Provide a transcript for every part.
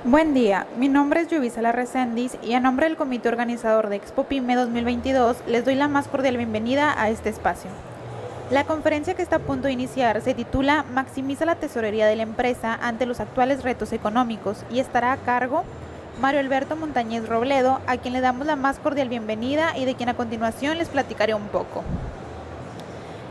Buen día, mi nombre es Yubisala Recendis y a nombre del comité organizador de Expo PYME 2022 les doy la más cordial bienvenida a este espacio. La conferencia que está a punto de iniciar se titula Maximiza la tesorería de la empresa ante los actuales retos económicos y estará a cargo Mario Alberto Montañez Robledo, a quien le damos la más cordial bienvenida y de quien a continuación les platicaré un poco.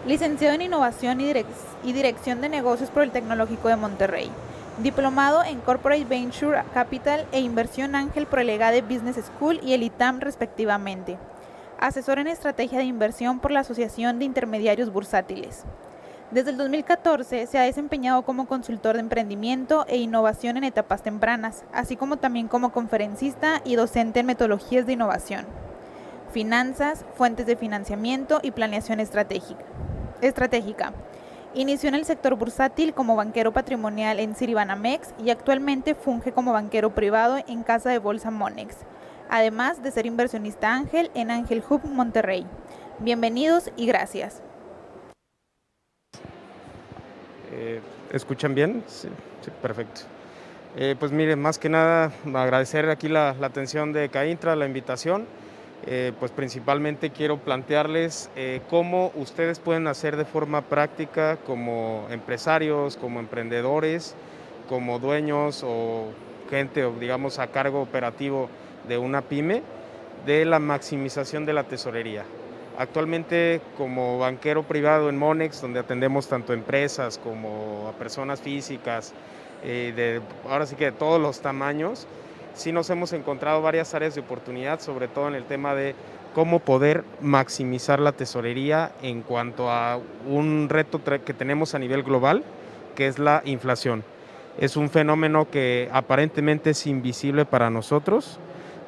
Licenciado en Innovación y Dirección de Negocios por el Tecnológico de Monterrey. Diplomado en Corporate Venture Capital e Inversión Ángel por el EGADE Business School y el ITAM respectivamente. Asesor en Estrategia de Inversión por la Asociación de Intermediarios Bursátiles. Desde el 2014 se ha desempeñado como consultor de emprendimiento e innovación en etapas tempranas, así como también como conferencista y docente en metodologías de innovación, finanzas, fuentes de financiamiento y planeación estratégica. Inició en el sector bursátil como banquero patrimonial en Citibanamex y actualmente funge como banquero privado en Casa de Bolsa Monex, además de ser inversionista ángel en Ángel Hub Monterrey. Bienvenidos y gracias. ¿Escuchan bien? Sí, sí, perfecto. Pues miren, más que nada agradecer aquí la atención de CAINTRA, la invitación. Pues principalmente quiero plantearles cómo ustedes pueden hacer de forma práctica como empresarios, como emprendedores, como dueños o gente, o digamos a cargo operativo de una pyme, de la maximización de la tesorería. Actualmente, como banquero privado en Monex, donde atendemos tanto empresas como a personas físicas, ahora sí que de todos los tamaños, sí nos hemos encontrado varias áreas de oportunidad, sobre todo en el tema de cómo poder maximizar la tesorería en cuanto a un reto que tenemos a nivel global, que es la inflación. Es un fenómeno que aparentemente es invisible para nosotros,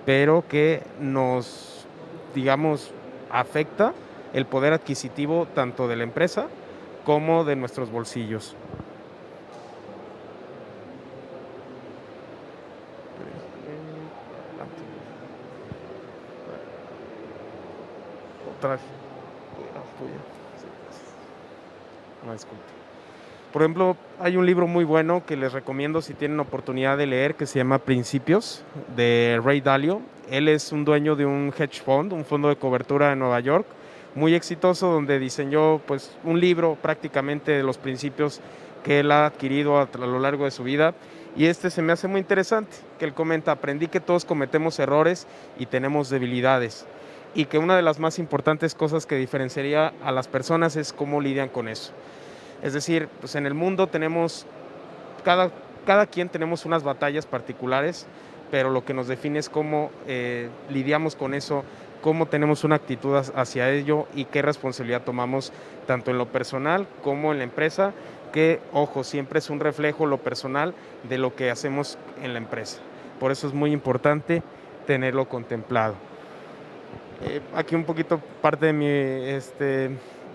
pero que nos, digamos, afecta el poder adquisitivo tanto de la empresa como de nuestros bolsillos. Otra vez. No, disculpe. Por ejemplo, hay un libro muy bueno que les recomiendo si tienen oportunidad de leer, que se llama Principios, de Ray Dalio. Él es un dueño de un hedge fund, un fondo de cobertura en Nueva York, muy exitoso, donde diseñó pues un libro prácticamente de los principios que él ha adquirido a lo largo de su vida. Y este se me hace muy interesante, que él comenta: aprendí que todos cometemos errores y tenemos debilidades, y que una de las más importantes cosas que diferenciaría a las personas es cómo lidian con eso. Es decir, pues en el mundo tenemos, cada quien tenemos unas batallas particulares, pero lo que nos define es cómo lidiamos con eso, cómo tenemos una actitud hacia ello y qué responsabilidad tomamos tanto en lo personal como en la empresa, que, ojo, siempre es un reflejo lo personal de lo que hacemos en la empresa. Por eso es muy importante tenerlo contemplado. Aquí un poquito parte de mi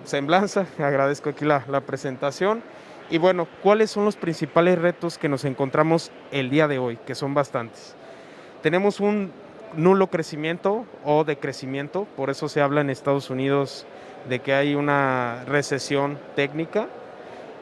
semblanza, agradezco aquí la presentación. Y bueno, ¿cuáles son los principales retos que nos encontramos el día de hoy? Que son bastantes. Tenemos un nulo crecimiento o decrecimiento, por eso se habla en Estados Unidos de que hay una recesión técnica,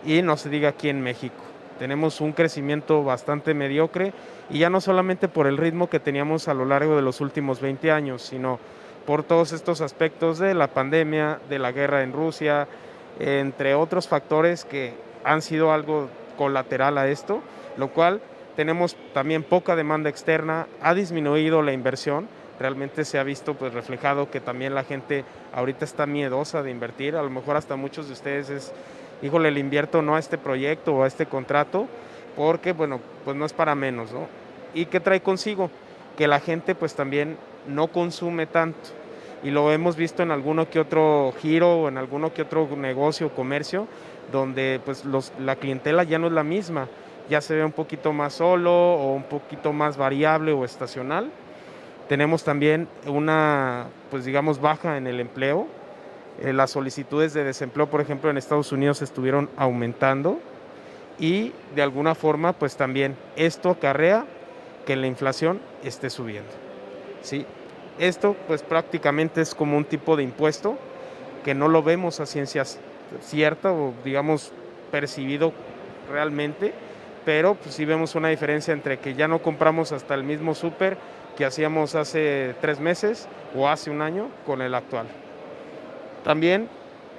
y no se diga aquí en México. Tenemos un crecimiento bastante mediocre, y ya no solamente por el ritmo que teníamos a lo largo de los últimos 20 años, sino por todos estos aspectos de la pandemia, de la guerra en Rusia, entre otros factores que han sido algo colateral a esto, lo cual tenemos también poca demanda externa, ha disminuido la inversión. Realmente se ha visto pues reflejado que también la gente ahorita está miedosa de invertir. A lo mejor hasta muchos de ustedes es: híjole, le invierto no a este proyecto o a este contrato, porque bueno, pues no es para menos, ¿no? ¿Y qué trae consigo? Que la gente pues también no consume tanto, y lo hemos visto en alguno que otro giro o en alguno que otro negocio o comercio, donde pues la clientela ya no es la misma, ya se ve un poquito más solo o un poquito más variable o estacional. Tenemos también una, pues digamos, baja en el empleo. Las solicitudes de desempleo, por ejemplo, en Estados Unidos estuvieron aumentando, y de alguna forma pues también esto acarrea que la inflación esté subiendo, ¿sí? Esto pues prácticamente es como un tipo de impuesto que no lo vemos a ciencia cierta o digamos percibido realmente, pero pues sí vemos una diferencia entre que ya no compramos hasta el mismo súper que hacíamos hace 3 meses o hace un año con el actual. También,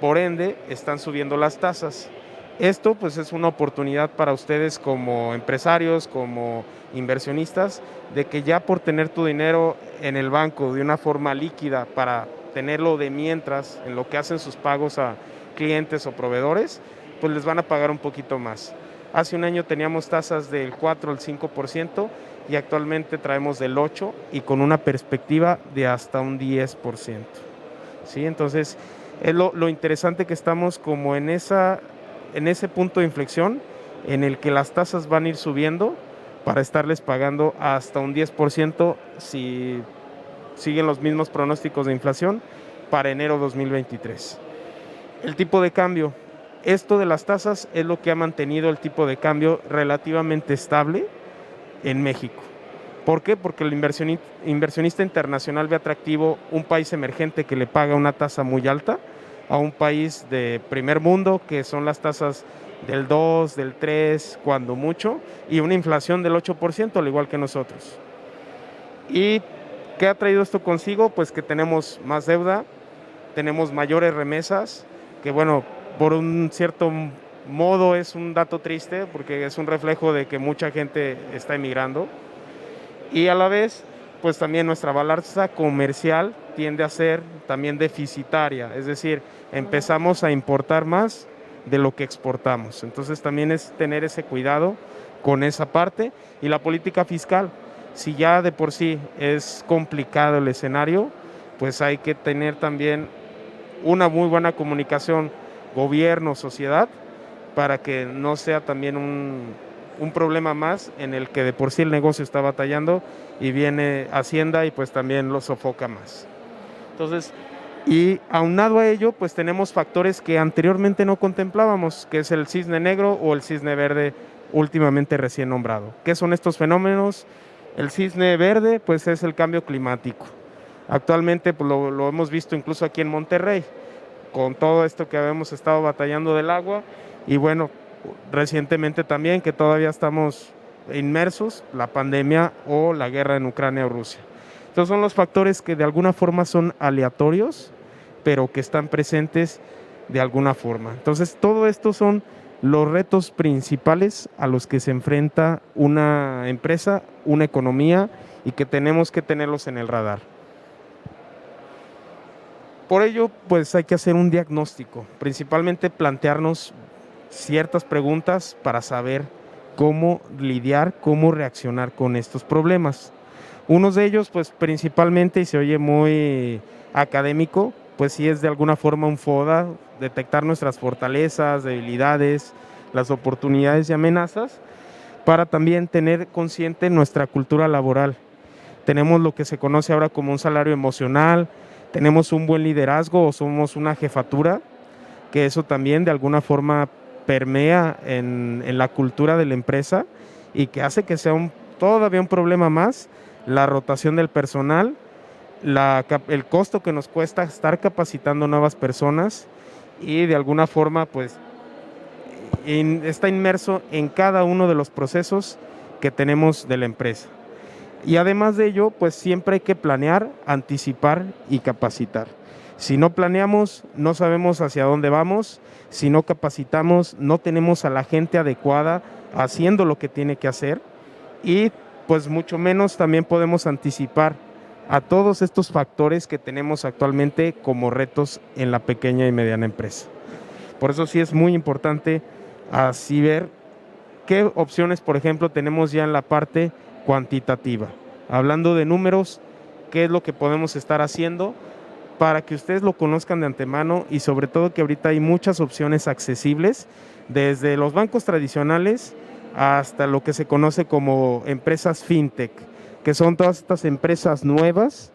por ende, están subiendo las tasas. Esto pues es una oportunidad para ustedes como empresarios, como inversionistas, de que ya por tener tu dinero en el banco de una forma líquida para tenerlo de mientras en lo que hacen sus pagos a clientes o proveedores, pues les van a pagar un poquito más. Hace un año teníamos tasas del 4 al 5% y actualmente traemos del 8% y con una perspectiva de hasta un 10%. ¿Sí? Entonces, es lo interesante que estamos como en ese punto de inflexión en el que las tasas van a ir subiendo para estarles pagando hasta un 10% si siguen los mismos pronósticos de inflación para enero 2023. El tipo de cambio. Esto de las tasas es lo que ha mantenido el tipo de cambio relativamente estable en México. ¿Por qué? Porque el inversionista internacional ve atractivo un país emergente que le paga una tasa muy alta a un país de primer mundo, que son las tasas del 2, del 3, cuando mucho, y una inflación del 8%, al igual que nosotros. ¿Y qué ha traído esto consigo? Pues que tenemos más deuda, tenemos mayores remesas, que bueno, por un cierto modo es un dato triste, porque es un reflejo de que mucha gente está emigrando, y a la vez, pues también nuestra balanza comercial tiende a ser también deficitaria, es decir, empezamos a importar más de lo que exportamos. Entonces también es tener ese cuidado con esa parte. Y la política fiscal, si ya de por sí es complicado el escenario, pues hay que tener también una muy buena comunicación gobierno, sociedad, para que no sea también un problema más en el que de por sí el negocio está batallando y viene Hacienda y pues también lo sofoca más. Entonces, y aunado a ello, pues tenemos factores que anteriormente no contemplábamos, que es el cisne negro o el cisne verde últimamente recién nombrado. ¿Qué son estos fenómenos? El cisne verde, pues es el cambio climático. Actualmente pues, lo hemos visto incluso aquí en Monterrey, con todo esto que habíamos estado batallando del agua, y bueno, recientemente también que todavía estamos inmersos, la pandemia o la guerra en Ucrania o Rusia. Estos son los factores que de alguna forma son aleatorios, pero que están presentes de alguna forma. Entonces, todo esto son los retos principales a los que se enfrenta una empresa, una economía, y que tenemos que tenerlos en el radar. Por ello, pues hay que hacer un diagnóstico, principalmente plantearnos ciertas preguntas para saber cómo lidiar, cómo reaccionar con estos problemas. Unos de ellos, pues principalmente, y se oye muy académico, pues sí es de alguna forma un FODA, detectar nuestras fortalezas, debilidades, las oportunidades y amenazas, para también tener consciente nuestra cultura laboral. Tenemos lo que se conoce ahora como un salario emocional, tenemos un buen liderazgo o somos una jefatura, que eso también de alguna forma permea en la cultura de la empresa y que hace que sea todavía un problema más la rotación del personal, el costo que nos cuesta estar capacitando nuevas personas y de alguna forma pues está inmerso en cada uno de los procesos que tenemos de la empresa. Y además de ello, pues siempre hay que planear, anticipar y capacitar. Si no planeamos, no sabemos hacia dónde vamos. Si no capacitamos, no tenemos a la gente adecuada haciendo lo que tiene que hacer. Y pues mucho menos también podemos anticipar a todos estos factores que tenemos actualmente como retos en la pequeña y mediana empresa. Por eso sí es muy importante así ver qué opciones, por ejemplo, tenemos ya en la parte cuantitativa. Hablando de números, qué es lo que podemos estar haciendo para que ustedes lo conozcan de antemano y sobre todo que ahorita hay muchas opciones accesibles, desde los bancos tradicionales hasta lo que se conoce como empresas fintech, que son todas estas empresas nuevas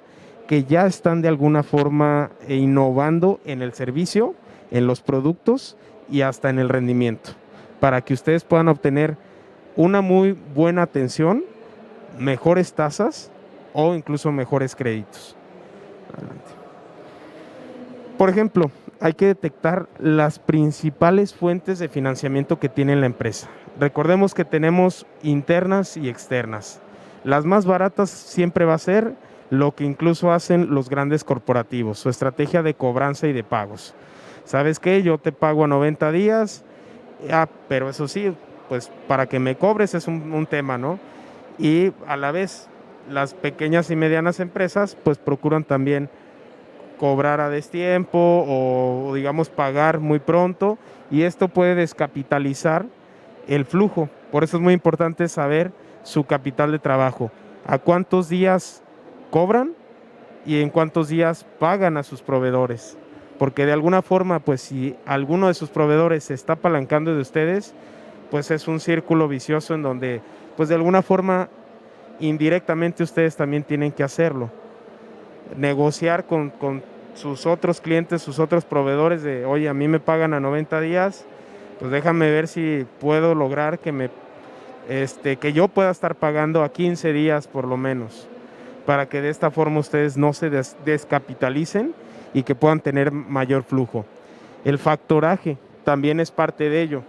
que ya están de alguna forma innovando en el servicio, en los productos y hasta en el rendimiento, para que ustedes puedan obtener una muy buena atención, mejores tasas o incluso mejores créditos. Adelante. Por ejemplo, hay que detectar las principales fuentes de financiamiento que tiene la empresa. Recordemos que tenemos internas y externas. Las más baratas siempre va a ser lo que incluso hacen los grandes corporativos, su estrategia de cobranza y de pagos. ¿Sabes qué? Yo te pago a 90 días, pero eso sí, pues para que me cobres es un tema, ¿no? Y a la vez, las pequeñas y medianas empresas pues procuran también cobrar a destiempo o digamos pagar muy pronto, y esto puede descapitalizar el flujo. Por eso es muy importante saber su capital de trabajo, a cuántos días cobran y en cuántos días pagan a sus proveedores, porque de alguna forma pues si alguno de sus proveedores se está apalancando de ustedes, pues es un círculo vicioso en donde pues de alguna forma indirectamente ustedes también tienen que hacerlo, negociar con sus otros clientes, sus otros proveedores de, oye, a mí me pagan a 90 días, pues déjame ver si puedo lograr que yo pueda estar pagando a 15 días por lo menos, para que de esta forma ustedes no se descapitalicen y que puedan tener mayor flujo. El factoraje también es parte de ello.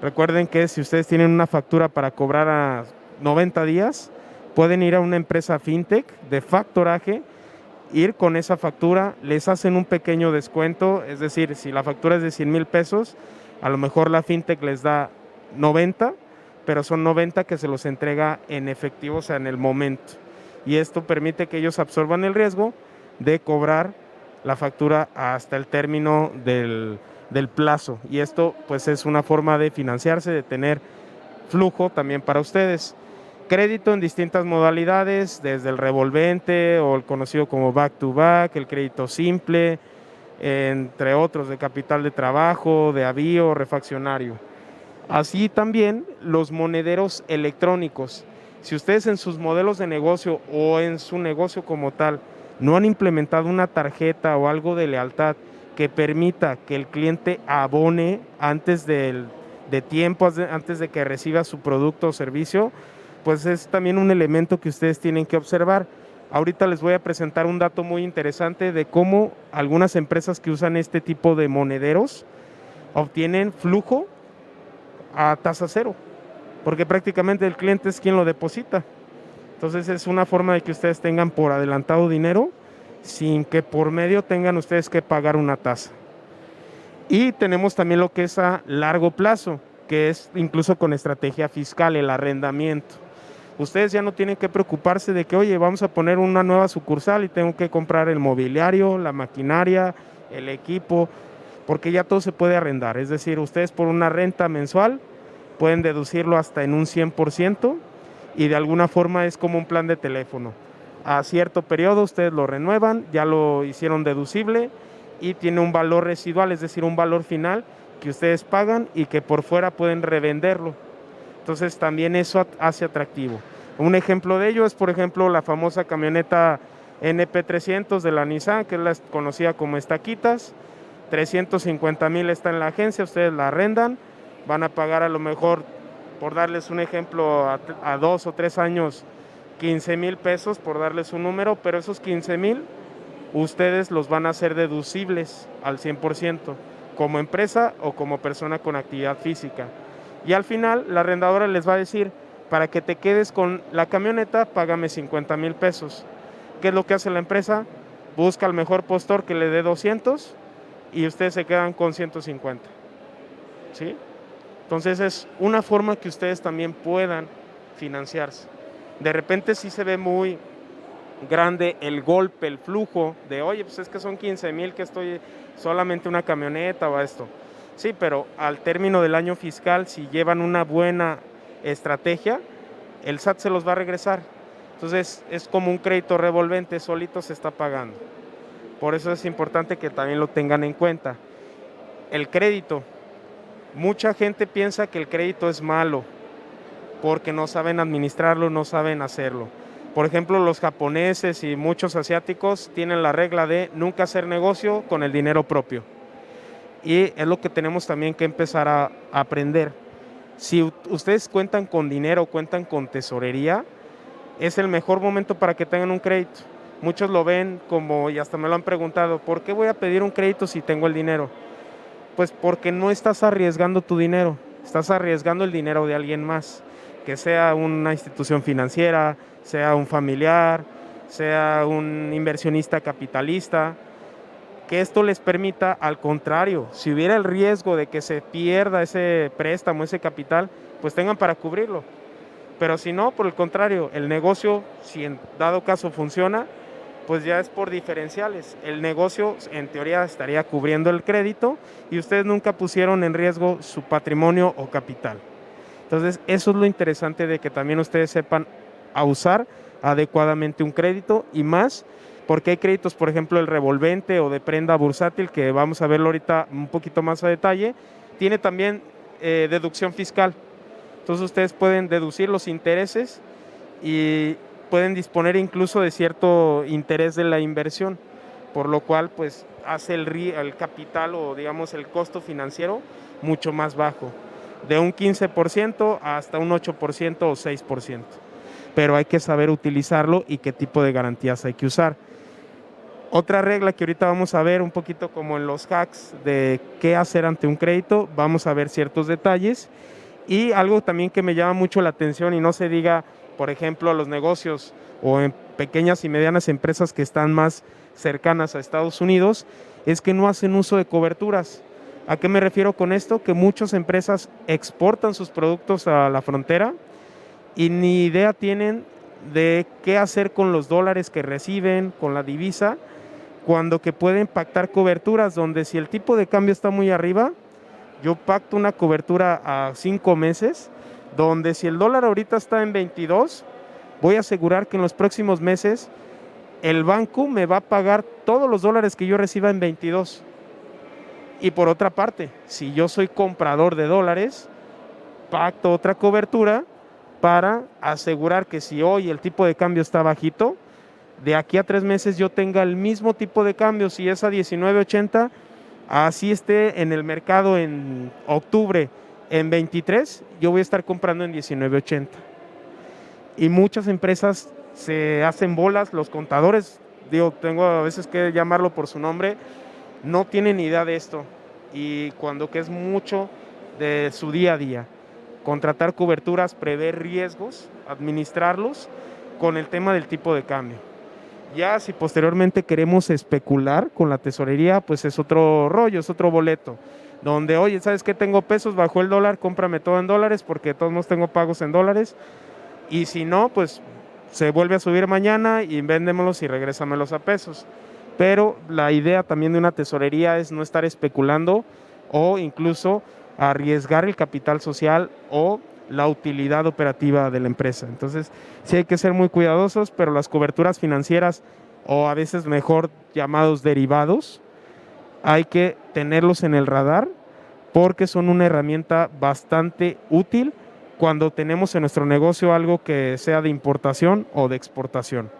Recuerden que si ustedes tienen una factura para cobrar a 90 días, pueden ir a una empresa fintech de factoraje, ir con esa factura, les hacen un pequeño descuento, es decir, si la factura es de 100,000 pesos, a lo mejor la fintech les da 90, pero son 90 que se los entrega en efectivo, o sea, en el momento. Y esto permite que ellos absorban el riesgo de cobrar la factura hasta el término del plazo. Y esto pues es una forma de financiarse, de tener flujo también para ustedes. Crédito en distintas modalidades, desde el revolvente o el conocido como back to back, el crédito simple, entre otros, de capital de trabajo, de avío, refaccionario. Así también los monederos electrónicos. Si ustedes en sus modelos de negocio o en su negocio como tal no han implementado una tarjeta o algo de lealtad que permita que el cliente abone antes de tiempo, antes de que reciba su producto o servicio, pues es también un elemento que ustedes tienen que observar. Ahorita les voy a presentar un dato muy interesante de cómo algunas empresas que usan este tipo de monederos obtienen flujo a tasa cero, porque prácticamente el cliente es quien lo deposita. Entonces es una forma de que ustedes tengan por adelantado dinero sin que por medio tengan ustedes que pagar una tasa. Y tenemos también lo que es a largo plazo, que es incluso con estrategia fiscal, el arrendamiento. Ustedes ya no tienen que preocuparse de que, oye, vamos a poner una nueva sucursal y tengo que comprar el mobiliario, la maquinaria, el equipo, porque ya todo se puede arrendar. Es decir, ustedes por una renta mensual pueden deducirlo hasta en un 100%, y de alguna forma es como un plan de teléfono. A cierto periodo ustedes lo renuevan, ya lo hicieron deducible y tiene un valor residual, es decir, un valor final que ustedes pagan y que por fuera pueden revenderlo. Entonces también eso hace atractivo. Un ejemplo de ello es, por ejemplo, la famosa camioneta NP300 de la Nissan, que es la conocida como estaquitas. 350,000 está en la agencia, ustedes la arrendan, van a pagar a lo mejor, por darles un ejemplo, a 2 o 3 años, 15,000 pesos, por darles un número, pero esos 15,000 ustedes los van a hacer deducibles al 100%, como empresa o como persona con actividad física. Y al final la arrendadora les va a decir, para que te quedes con la camioneta, págame 50,000 pesos. ¿Qué es lo que hace la empresa? Busca al mejor postor que le dé 200 y ustedes se quedan con 150. ¿Sí? Entonces es una forma que ustedes también puedan financiarse. De repente sí se ve muy grande el golpe, el flujo de, oye, pues es que son 15,000 que estoy solamente una camioneta o esto. Sí, pero al término del año fiscal, si llevan una buena estrategia, el SAT se los va a regresar. Entonces es como un crédito revolvente, solito se está pagando. Por eso es importante que también lo tengan en cuenta. El crédito. Mucha gente piensa que el crédito es malo porque no saben administrarlo, no saben hacerlo. Por ejemplo, los japoneses y muchos asiáticos tienen la regla de nunca hacer negocio con el dinero propio. Y es lo que tenemos también que empezar a aprender. Si ustedes cuentan con dinero, cuentan con tesorería, es el mejor momento para que tengan un crédito. Muchos lo ven como, y hasta me lo han preguntado, ¿por qué voy a pedir un crédito si tengo el dinero? Pues porque no estás arriesgando tu dinero, estás arriesgando el dinero de alguien más, que sea una institución financiera, sea un familiar, sea un inversionista capitalista, que esto les permita, al contrario, si hubiera el riesgo de que se pierda ese préstamo, ese capital, pues tengan para cubrirlo. Pero si no, por el contrario, el negocio, si en dado caso funciona, pues ya es por diferenciales. El negocio, en teoría, estaría cubriendo el crédito y ustedes nunca pusieron en riesgo su patrimonio o capital. Entonces, eso es lo interesante de que también ustedes sepan a usar adecuadamente un crédito, y más porque hay créditos, por ejemplo, el revolvente o de prenda bursátil, que vamos a verlo ahorita un poquito más a detalle, tiene también deducción fiscal. Entonces ustedes pueden deducir los intereses y pueden disponer incluso de cierto interés de la inversión, por lo cual pues hace el capital, o digamos el costo financiero, mucho más bajo, de un 15% hasta un 8% o 6%. Pero hay que saber utilizarlo y qué tipo de garantías hay que usar. Otra regla que ahorita vamos a ver un poquito como en los hacks de qué hacer ante un crédito, vamos a ver ciertos detalles. Y algo también que me llama mucho la atención, y no se diga, por ejemplo, a los negocios o en pequeñas y medianas empresas que están más cercanas a Estados Unidos, es que no hacen uso de coberturas. ¿A qué me refiero con esto? Que muchas empresas exportan sus productos a la frontera y ni idea tienen de qué hacer con los dólares que reciben, con la divisa, cuando que pueden pactar coberturas donde si el tipo de cambio está muy arriba, yo pacto una cobertura a 5 meses, donde si el dólar ahorita está en 22, voy a asegurar que en los próximos meses el banco me va a pagar todos los dólares que yo reciba en 22. Y por otra parte, si yo soy comprador de dólares, pacto otra cobertura para asegurar que si hoy el tipo de cambio está bajito, de aquí a 3 meses yo tenga el mismo tipo de cambio. Si es a 19.80, así esté en el mercado en octubre en 23, yo voy a estar comprando en 19.80. Y muchas empresas se hacen bolas, los contadores, digo, tengo a veces que llamarlo por su nombre, no tienen idea de esto, y cuando que es mucho de su día a día, contratar coberturas, prever riesgos, administrarlos con el tema del tipo de cambio. Ya si posteriormente queremos especular con la tesorería, pues es otro rollo, es otro boleto, donde, oye, ¿sabes qué? Tengo pesos, bajó el dólar, cómprame todo en dólares, porque de todos modos tengo pagos en dólares, y si no, pues se vuelve a subir mañana y véndemelos y regrésamelos a pesos. Pero la idea también de una tesorería es no estar especulando o incluso arriesgar el capital social o la utilidad operativa de la empresa. Entonces, sí hay que ser muy cuidadosos, pero las coberturas financieras, o a veces mejor llamados derivados, hay que tenerlos en el radar porque son una herramienta bastante útil cuando tenemos en nuestro negocio algo que sea de importación o de exportación.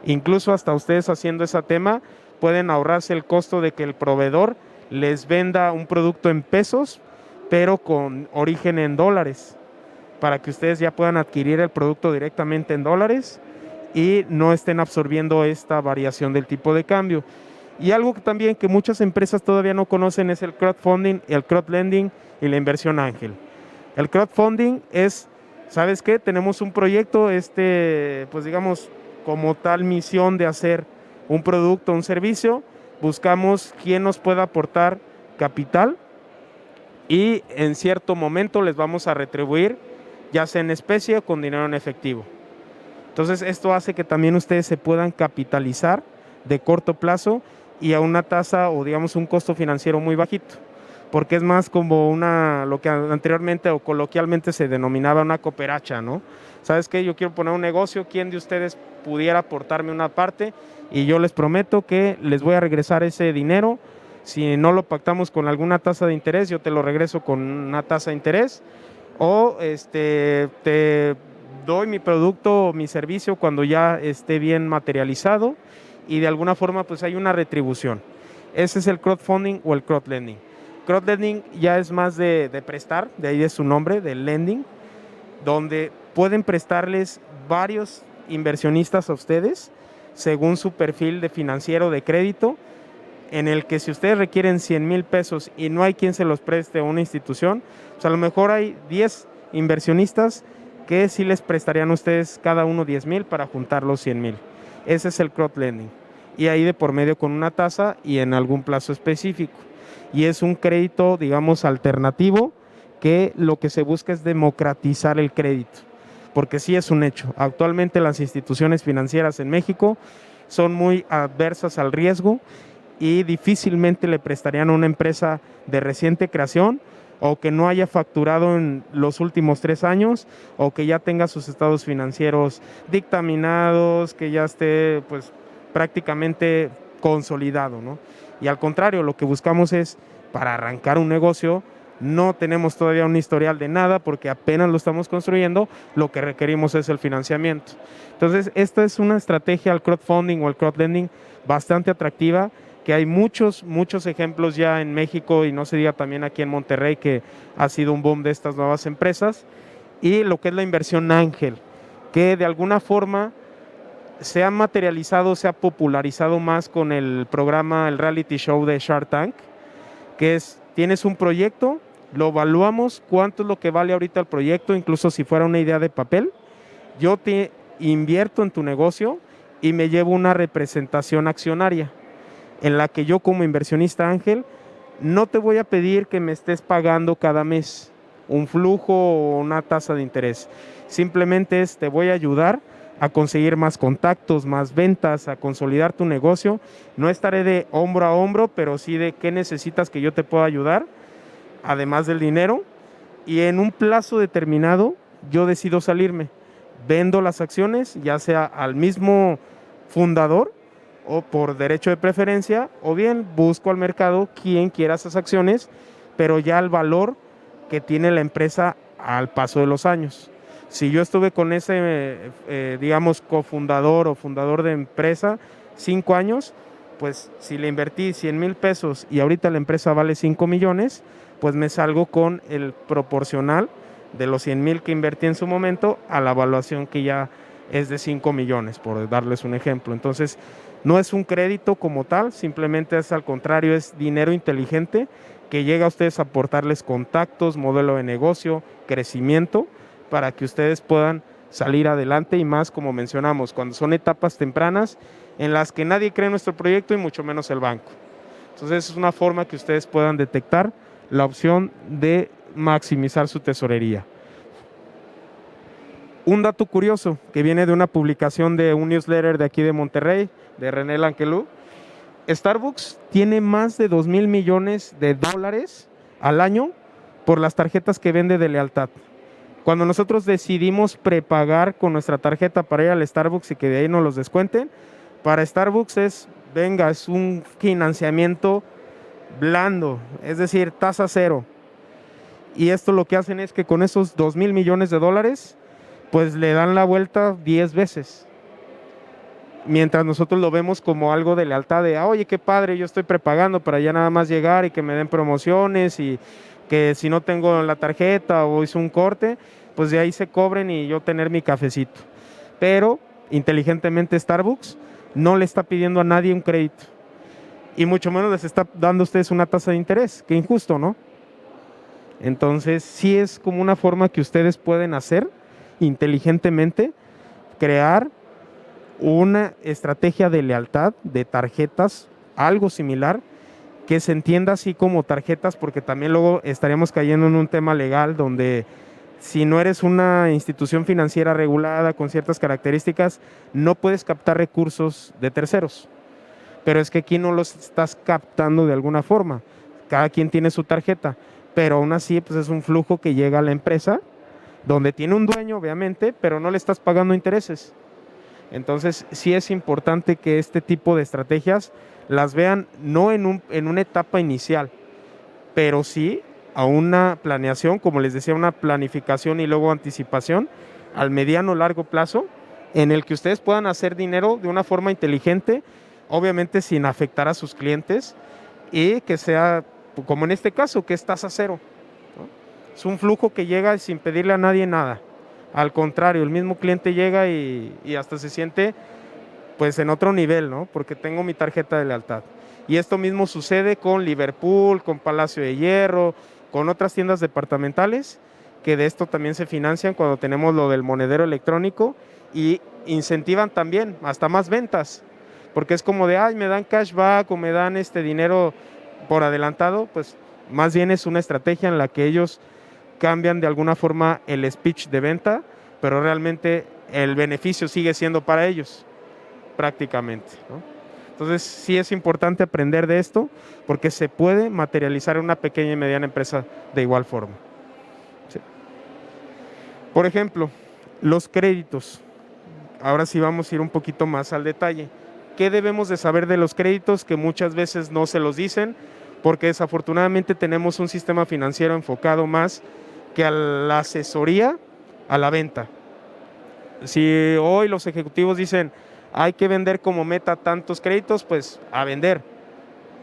Incluso hasta ustedes haciendo ese tema pueden ahorrarse el costo de que el proveedor les venda un producto en pesos, pero con origen en dólares, para que ustedes ya puedan adquirir el producto directamente en dólares y no estén absorbiendo esta variación del tipo de cambio. Y algo que también que muchas empresas todavía no conocen es el crowdfunding, el crowdlending y la inversión ángel. El crowdfunding es, ¿sabes qué? Tenemos un proyecto, pues digamos, como tal misión de hacer un producto, un servicio, buscamos quién nos pueda aportar capital y en cierto momento les vamos a retribuir, ya sea en especie o con dinero en efectivo. Entonces esto hace que también ustedes se puedan capitalizar de corto plazo y a una tasa o digamos un costo financiero muy bajito, porque es más como lo que anteriormente o coloquialmente se denominaba una cooperacha, ¿no? ¿Sabes qué? Yo quiero poner un negocio, ¿quién de ustedes pudiera aportarme una parte? Y yo les prometo que les voy a regresar ese dinero. Si no lo pactamos con alguna tasa de interés, yo te lo regreso con una tasa de interés, o te doy mi producto o mi servicio cuando ya esté bien materializado, y de alguna forma pues hay una retribución. Ese es el crowdfunding o el crowdlending. Crowdlending ya es más de prestar, de ahí es su nombre, del lending, donde pueden prestarles varios inversionistas a ustedes según su perfil de financiero de crédito, en el que si ustedes requieren 100,000 pesos y no hay quien se los preste a una institución, pues a lo mejor hay 10 inversionistas que sí les prestarían a ustedes cada uno 10,000 para juntar los 100,000. Ese es el crowdlending. Y ahí de por medio con una tasa y en algún plazo específico. Y es un crédito, digamos, alternativo, que lo que se busca es democratizar el crédito. Porque sí es un hecho. Actualmente las instituciones financieras en México son muy adversas al riesgo y difícilmente le prestarían a una empresa de reciente creación o que no haya facturado en los últimos 3 años o que ya tenga sus estados financieros dictaminados, que ya esté pues prácticamente consolidado, ¿no? Y al contrario, lo que buscamos es, para arrancar un negocio, no tenemos todavía un historial de nada porque apenas lo estamos construyendo, lo que requerimos es el financiamiento. Entonces, esta es una estrategia al crowdfunding o al crowdlending bastante atractiva, que hay muchos ejemplos ya en México y no se diga también aquí en Monterrey, que ha sido un boom de estas nuevas empresas, y lo que es la inversión ángel, que de alguna forma se ha materializado, se ha popularizado más con el programa, el reality show de Shark Tank, que es, tienes un proyecto, lo evaluamos, cuánto es lo que vale ahorita el proyecto, incluso si fuera una idea de papel, yo te invierto en tu negocio y me llevo una representación accionaria, en la que yo como inversionista ángel no te voy a pedir que me estés pagando cada mes un flujo o una tasa de interés. Simplemente te voy a ayudar a conseguir más contactos, más ventas, a consolidar tu negocio. No estaré de hombro a hombro, pero sí de qué necesitas que yo te pueda ayudar, además del dinero. Y en un plazo determinado yo decido salirme. Vendo las acciones, ya sea al mismo fundador o por derecho de preferencia, o bien busco al mercado quien quiera esas acciones, pero ya al valor que tiene la empresa al paso de los años. Si yo estuve con ese, digamos, cofundador o fundador de empresa 5 años, pues si le invertí 100,000 pesos y ahorita la empresa vale 5 millones, pues me salgo con el proporcional de los 100,000 que invertí en su momento a la evaluación que ya es de 5 millones, por darles un ejemplo. Entonces, no es un crédito como tal, simplemente es al contrario, es dinero inteligente que llega a ustedes a aportarles contactos, modelo de negocio, crecimiento, para que ustedes puedan salir adelante, y más como mencionamos, cuando son etapas tempranas en las que nadie cree en nuestro proyecto y mucho menos el banco. Entonces es una forma que ustedes puedan detectar la opción de maximizar su tesorería. Un dato curioso que viene de una publicación de un newsletter de aquí de Monterrey, de René Lanquelou: Starbucks tiene más de 2,000 millones de dólares al año por las tarjetas que vende de lealtad. Cuando nosotros decidimos prepagar con nuestra tarjeta para ir al Starbucks y que de ahí nos los descuenten, para Starbucks es un financiamiento blando, es decir, tasa cero. Y esto lo que hacen es que con esos 2,000 millones de dólares, pues le dan la vuelta 10 veces. Mientras nosotros lo vemos como algo de lealtad, de oye, qué padre, yo estoy prepagando para ya nada más llegar y que me den promociones, y que si no tengo la tarjeta o hice un corte, pues de ahí se cobren y yo tener mi cafecito. Pero inteligentemente Starbucks no le está pidiendo a nadie un crédito, y mucho menos les está dando a ustedes una tasa de interés. Qué injusto, ¿no? Entonces sí es como una forma que ustedes pueden hacer inteligentemente, crear una estrategia de lealtad de tarjetas, algo similar, que se entienda así como tarjetas, porque también luego estaríamos cayendo en un tema legal donde si no eres una institución financiera regulada con ciertas características, no puedes captar recursos de terceros. Pero es que aquí no los estás captando de alguna forma. Cada quien tiene su tarjeta, pero aún así pues es un flujo que llega a la empresa, donde tiene un dueño obviamente, pero no le estás pagando intereses. Entonces sí es importante que este tipo de estrategias las vean no en una etapa inicial, pero sí a una planeación, como les decía, una planificación y luego anticipación al mediano largo plazo, en el que ustedes puedan hacer dinero de una forma inteligente, obviamente sin afectar a sus clientes, y que sea, como en este caso, que es tasa cero, ¿no? Es un flujo que llega sin pedirle a nadie nada. Al contrario, el mismo cliente llega y hasta se siente pues en otro nivel, ¿no? Porque tengo mi tarjeta de lealtad. Y esto mismo sucede con Liverpool, con Palacio de Hierro, con otras tiendas departamentales, que de esto también se financian cuando tenemos lo del monedero electrónico y incentivan también hasta más ventas, porque es como de, ay, me dan cashback o me dan este dinero por adelantado, pues más bien es una estrategia en la que ellos cambian de alguna forma el speech de venta, pero realmente el beneficio sigue siendo para ellos, prácticamente, ¿no? Entonces sí es importante aprender de esto porque se puede materializar en una pequeña y mediana empresa de igual forma. Sí. Por ejemplo, los créditos. Ahora sí vamos a ir un poquito más al detalle. ¿Qué debemos de saber de los créditos que muchas veces no se los dicen? Porque desafortunadamente tenemos un sistema financiero enfocado más que a la asesoría, a la venta. Si hoy los ejecutivos dicen hay que vender como meta tantos créditos, pues a vender,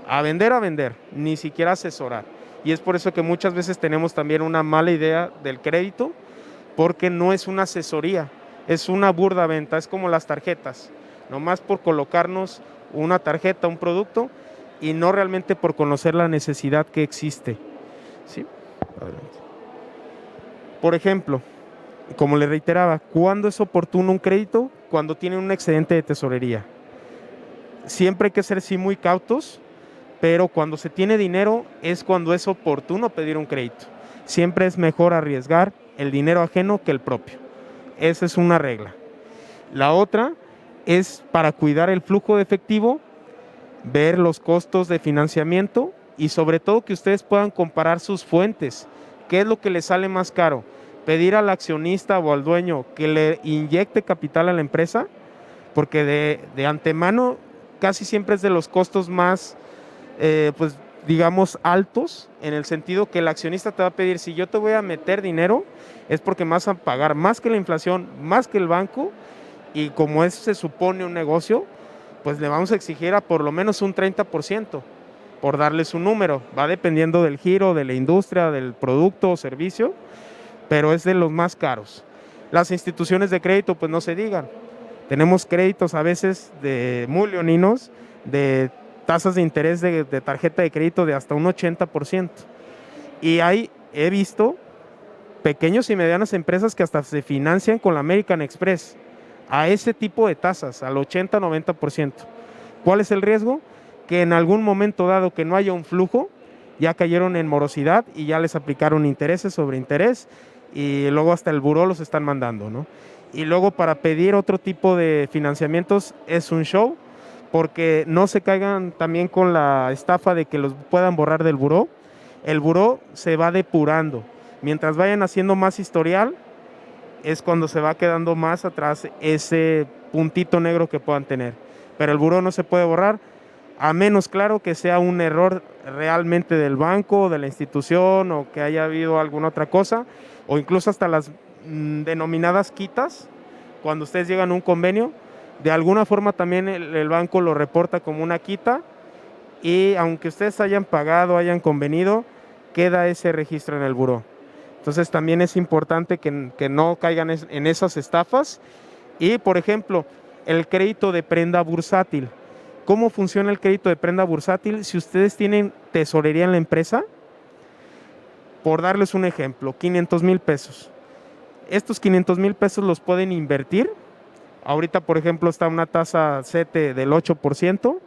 a vender, a vender, ni siquiera asesorar. Y es por eso que muchas veces tenemos también una mala idea del crédito, porque no es una asesoría, es una burda venta, es como las tarjetas, nomás por colocarnos una tarjeta, un producto, y no realmente por conocer la necesidad que existe. ¿Sí? Adelante. Por ejemplo, como le reiteraba, ¿cuándo es oportuno un crédito? Cuando tienen un excedente de tesorería. Siempre hay que ser sí muy cautos, pero cuando se tiene dinero es cuando es oportuno pedir un crédito. Siempre es mejor arriesgar el dinero ajeno que el propio. Esa es una regla. La otra es para cuidar el flujo de efectivo, ver los costos de financiamiento y sobre todo que ustedes puedan comparar sus fuentes. ¿Qué es lo que les sale más caro? Pedir al accionista o al dueño que le inyecte capital a la empresa, porque de antemano casi siempre es de los costos más, pues digamos, altos, en el sentido que el accionista te va a pedir, si yo te voy a meter dinero, es porque me vas a pagar más que la inflación, más que el banco, y como se supone un negocio, pues le vamos a exigir a por lo menos un 30%, por darles un número. Va dependiendo del giro, de la industria, del producto o servicio, pero es de los más caros. Las instituciones de crédito, pues no se digan. Tenemos créditos a veces de muy leoninos, de tasas de interés de tarjeta de crédito de hasta un 80%. Y he visto pequeños y medianas empresas que hasta se financian con la American Express a ese tipo de tasas, al 80-90%. ¿Cuál es el riesgo? Que en algún momento dado que no haya un flujo, ya cayeron en morosidad y ya les aplicaron intereses sobre interés y luego hasta el buró los están mandando, ¿no? Y luego para pedir otro tipo de financiamientos es un show, porque no se caigan también con la estafa de que los puedan borrar del buró. El buró se va depurando. Mientras vayan haciendo más historial, es cuando se va quedando más atrás ese puntito negro que puedan tener. Pero el buró no se puede borrar, a menos, claro, que sea un error realmente del banco, de la institución, o que haya habido alguna otra cosa, o incluso hasta las denominadas quitas, cuando ustedes llegan a un convenio, de alguna forma también el banco lo reporta como una quita, y aunque ustedes hayan pagado, hayan convenido, queda ese registro en el buró. Entonces también es importante que no caigan en esas estafas. Y, por ejemplo, el crédito de prenda bursátil. ¿Cómo funciona el crédito de prenda bursátil? Si ustedes tienen tesorería en la empresa, por darles un ejemplo, 500,000 pesos. Estos 500,000 pesos los pueden invertir. Ahorita, por ejemplo, está una tasa CETE del 8%.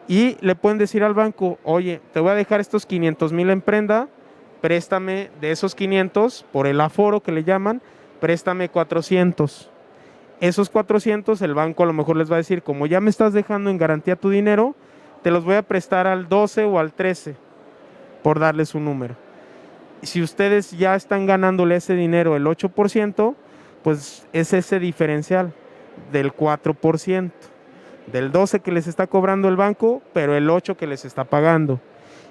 Y le pueden decir al banco, oye, te voy a dejar estos 500,000 en prenda, préstame de esos 500, por el aforo que le llaman, préstame 400. Esos 400 el banco a lo mejor les va a decir, como ya me estás dejando en garantía tu dinero, te los voy a prestar al 12 o al 13, por darles un número. Si ustedes ya están ganándole ese dinero el 8%, pues es ese diferencial del 4%, del 12 que les está cobrando el banco, pero el 8 que les está pagando.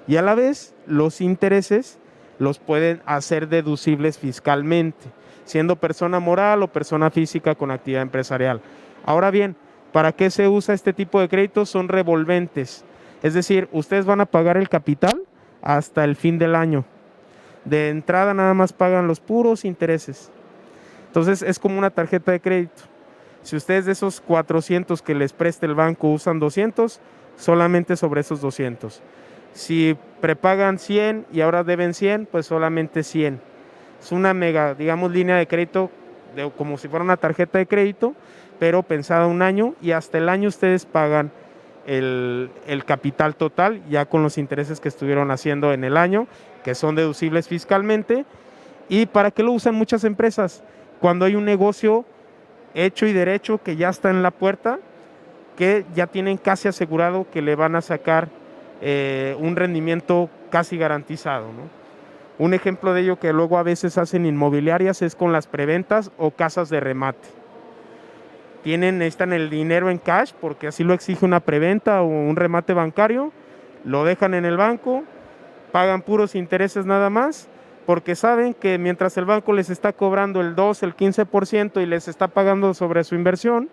Y a la vez, los intereses los pueden hacer deducibles fiscalmente, siendo persona moral o persona física con actividad empresarial. Ahora bien, ¿para qué se usa este tipo de créditos? Son revolventes. Es decir, ustedes van a pagar el capital hasta el fin del año. De entrada nada más pagan los puros intereses. Entonces es como una tarjeta de crédito. Si ustedes de esos 400 que les preste el banco usan 200, solamente sobre esos 200. Si prepagan 100 y ahora deben 100, pues solamente 100. Es una mega, digamos, línea de crédito, como si fuera una tarjeta de crédito, pero pensada un año, y hasta el año ustedes pagan el capital total, ya con los intereses que estuvieron haciendo en el año, que son deducibles fiscalmente. ¿Y para qué lo usan muchas empresas? Cuando hay un negocio hecho y derecho que ya está en la puerta, que ya tienen casi asegurado que le van a sacar un rendimiento casi garantizado, ¿no? Un ejemplo de ello que luego a veces hacen inmobiliarias es con las preventas o casas de remate. Necesitan el dinero en cash porque así lo exige una preventa o un remate bancario, lo dejan en el banco, pagan puros intereses nada más, porque saben que mientras el banco les está cobrando el 2, el 15% y les está pagando sobre su inversión,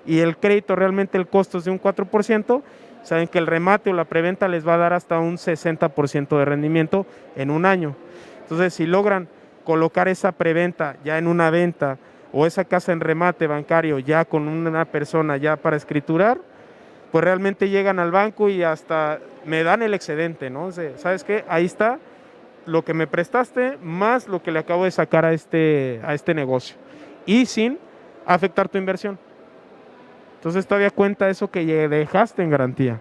y el crédito realmente el costo es de un 4%, saben que el remate o la preventa les va a dar hasta un 60% de rendimiento en un año. Entonces, si logran colocar esa preventa ya en una venta o esa casa en remate bancario ya con una persona ya para escriturar, pues realmente llegan al banco y hasta me dan el excedente, ¿no? ¿Sabes qué? Ahí está lo que me prestaste más lo que le acabo de sacar a este negocio, y sin afectar tu inversión. Entonces todavía cuenta eso que dejaste en garantía.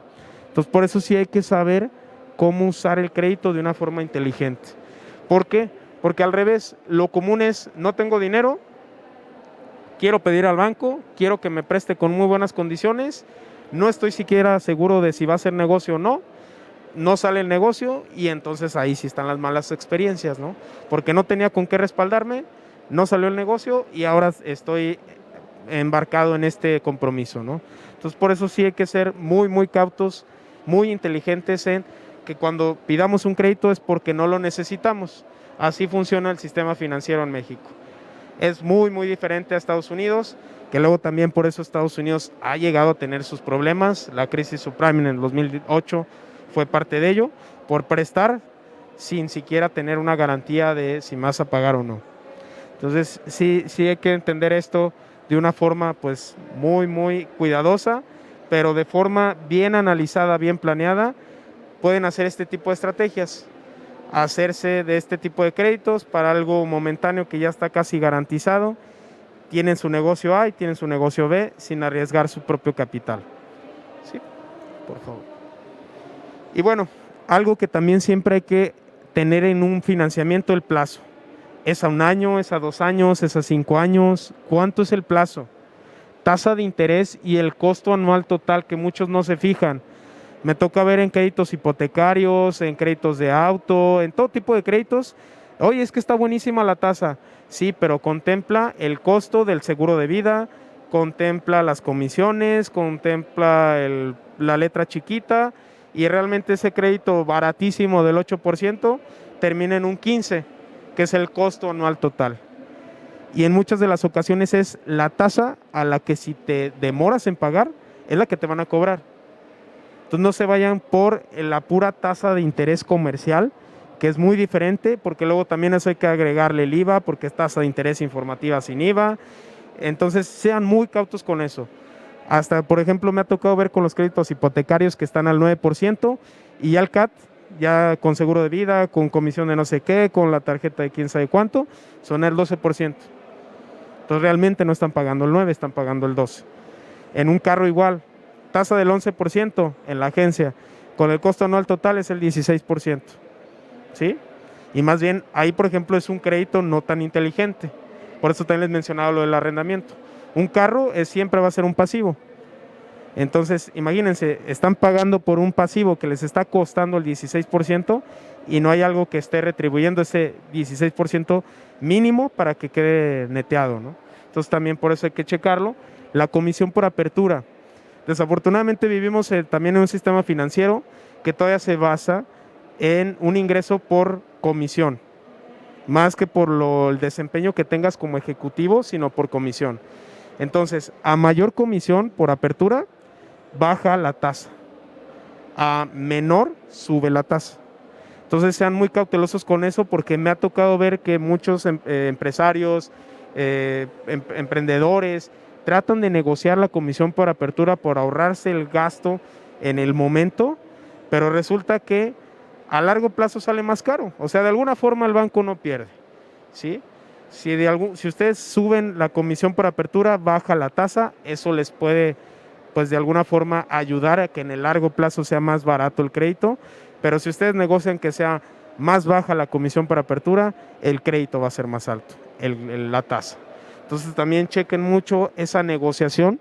Entonces por eso sí hay que saber cómo usar el crédito de una forma inteligente. ¿Por qué? Porque al revés, lo común es, no tengo dinero, quiero pedir al banco, quiero que me preste con muy buenas condiciones, no estoy siquiera seguro de si va a ser negocio o no, no sale el negocio, y entonces ahí sí están las malas experiencias, ¿no? Porque no tenía con qué respaldarme, no salió el negocio y ahora estoy embarcado en este compromiso, ¿no? Entonces por eso sí hay que ser muy, muy cautos, muy inteligentes en que cuando pidamos un crédito es porque no lo necesitamos. Así funciona el sistema financiero en México. Es muy, muy diferente a Estados Unidos, que luego también por eso Estados Unidos ha llegado a tener sus problemas. La crisis subprime en el 2008 fue parte de ello, por prestar sin siquiera tener una garantía de si vas a pagar o no. Entonces sí hay que entender esto de una forma pues muy, muy cuidadosa, pero de forma bien analizada, bien planeada. Pueden hacer este tipo de estrategias, hacerse de este tipo de créditos para algo momentáneo que ya está casi garantizado. Tienen su negocio A y tienen su negocio B sin arriesgar su propio capital. Sí, por favor. Y bueno, algo que también siempre hay que tener en un financiamiento, el plazo. ¿Es a un año, es a 2 años, es a 5 años? ¿Cuánto es el plazo? Tasa de interés y el costo anual total, que muchos no se fijan. Me toca ver en créditos hipotecarios, en créditos de auto, en todo tipo de créditos. Oye, es que está buenísima la tasa. Sí, pero contempla el costo del seguro de vida, contempla las comisiones, contempla la letra chiquita, y realmente ese crédito baratísimo del 8% termina en un 15%, que es el costo anual total. Y en muchas de las ocasiones es la tasa a la que si te demoras en pagar, es la que te van a cobrar. Entonces no se vayan por la pura tasa de interés comercial, que es muy diferente, porque luego también eso hay que agregarle el IVA, porque es tasa de interés informativa sin IVA. Entonces sean muy cautos con eso. Hasta, por ejemplo, me ha tocado ver con los créditos hipotecarios que están al 9%, y ya el CAT, ya con seguro de vida, con comisión de no sé qué, con la tarjeta de quién sabe cuánto, son el 12%. Entonces realmente no están pagando el 9%, están pagando el 12%. En un carro igual, tasa del 11% en la agencia, con el costo anual total es el 16%. ¿Sí? Y más bien ahí, por ejemplo, es un crédito no tan inteligente. Por eso también les mencionaba lo del arrendamiento. Un carro siempre va a ser un pasivo. Entonces, imagínense, están pagando por un pasivo que les está costando el 16%, y no hay algo que esté retribuyendo ese 16% mínimo para que quede neteado, ¿no? Entonces también por eso hay que checarlo. La comisión por apertura. Desafortunadamente vivimos también en un sistema financiero que todavía se basa en un ingreso por comisión, más que por el desempeño que tengas como ejecutivo, sino por comisión. Entonces, a mayor comisión por apertura, baja la tasa. A menor, sube la tasa. Entonces, sean muy cautelosos con eso, porque me ha tocado ver que muchos empresarios, emprendedores, tratan de negociar la comisión por apertura por ahorrarse el gasto en el momento, pero resulta que a largo plazo sale más caro. O sea, de alguna forma el banco no pierde, ¿sí? Si ustedes suben la comisión por apertura, baja la tasa, eso les puede, pues de alguna forma, ayudar a que en el largo plazo sea más barato el crédito, pero si ustedes negocian que sea más baja la comisión por apertura, el crédito va a ser más alto, la tasa. Entonces también chequen mucho esa negociación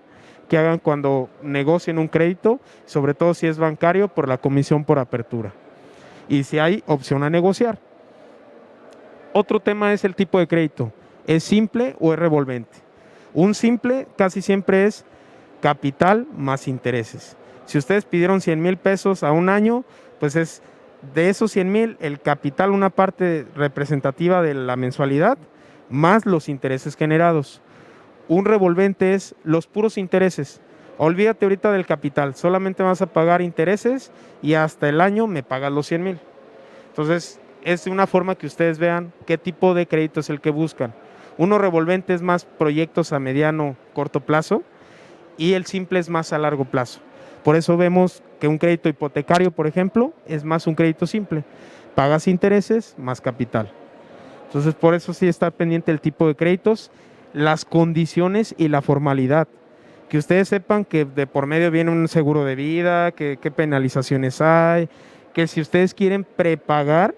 que hagan cuando negocien un crédito, sobre todo si es bancario, por la comisión por apertura. Y si hay opción a negociar. Otro tema es el tipo de crédito. ¿Es simple o es revolvente? Un simple casi siempre es capital más intereses. Si ustedes pidieron 100,000 pesos a un año, pues es de esos 100,000 el capital, una parte representativa de la mensualidad, más los intereses generados. Un revolvente es los puros intereses. Olvídate ahorita del capital, solamente vas a pagar intereses y hasta el año me pagas los 100,000. Entonces, es una forma que ustedes vean qué tipo de crédito es el que buscan. Uno revolvente es más proyectos a mediano, corto plazo, y el simple es más a largo plazo. Por eso vemos que un crédito hipotecario, por ejemplo, es más un crédito simple. Pagas intereses más capital. Entonces, por eso sí está pendiente el tipo de créditos, las condiciones y la formalidad. Que ustedes sepan que de por medio viene un seguro de vida, que qué penalizaciones hay, que si ustedes quieren prepagar,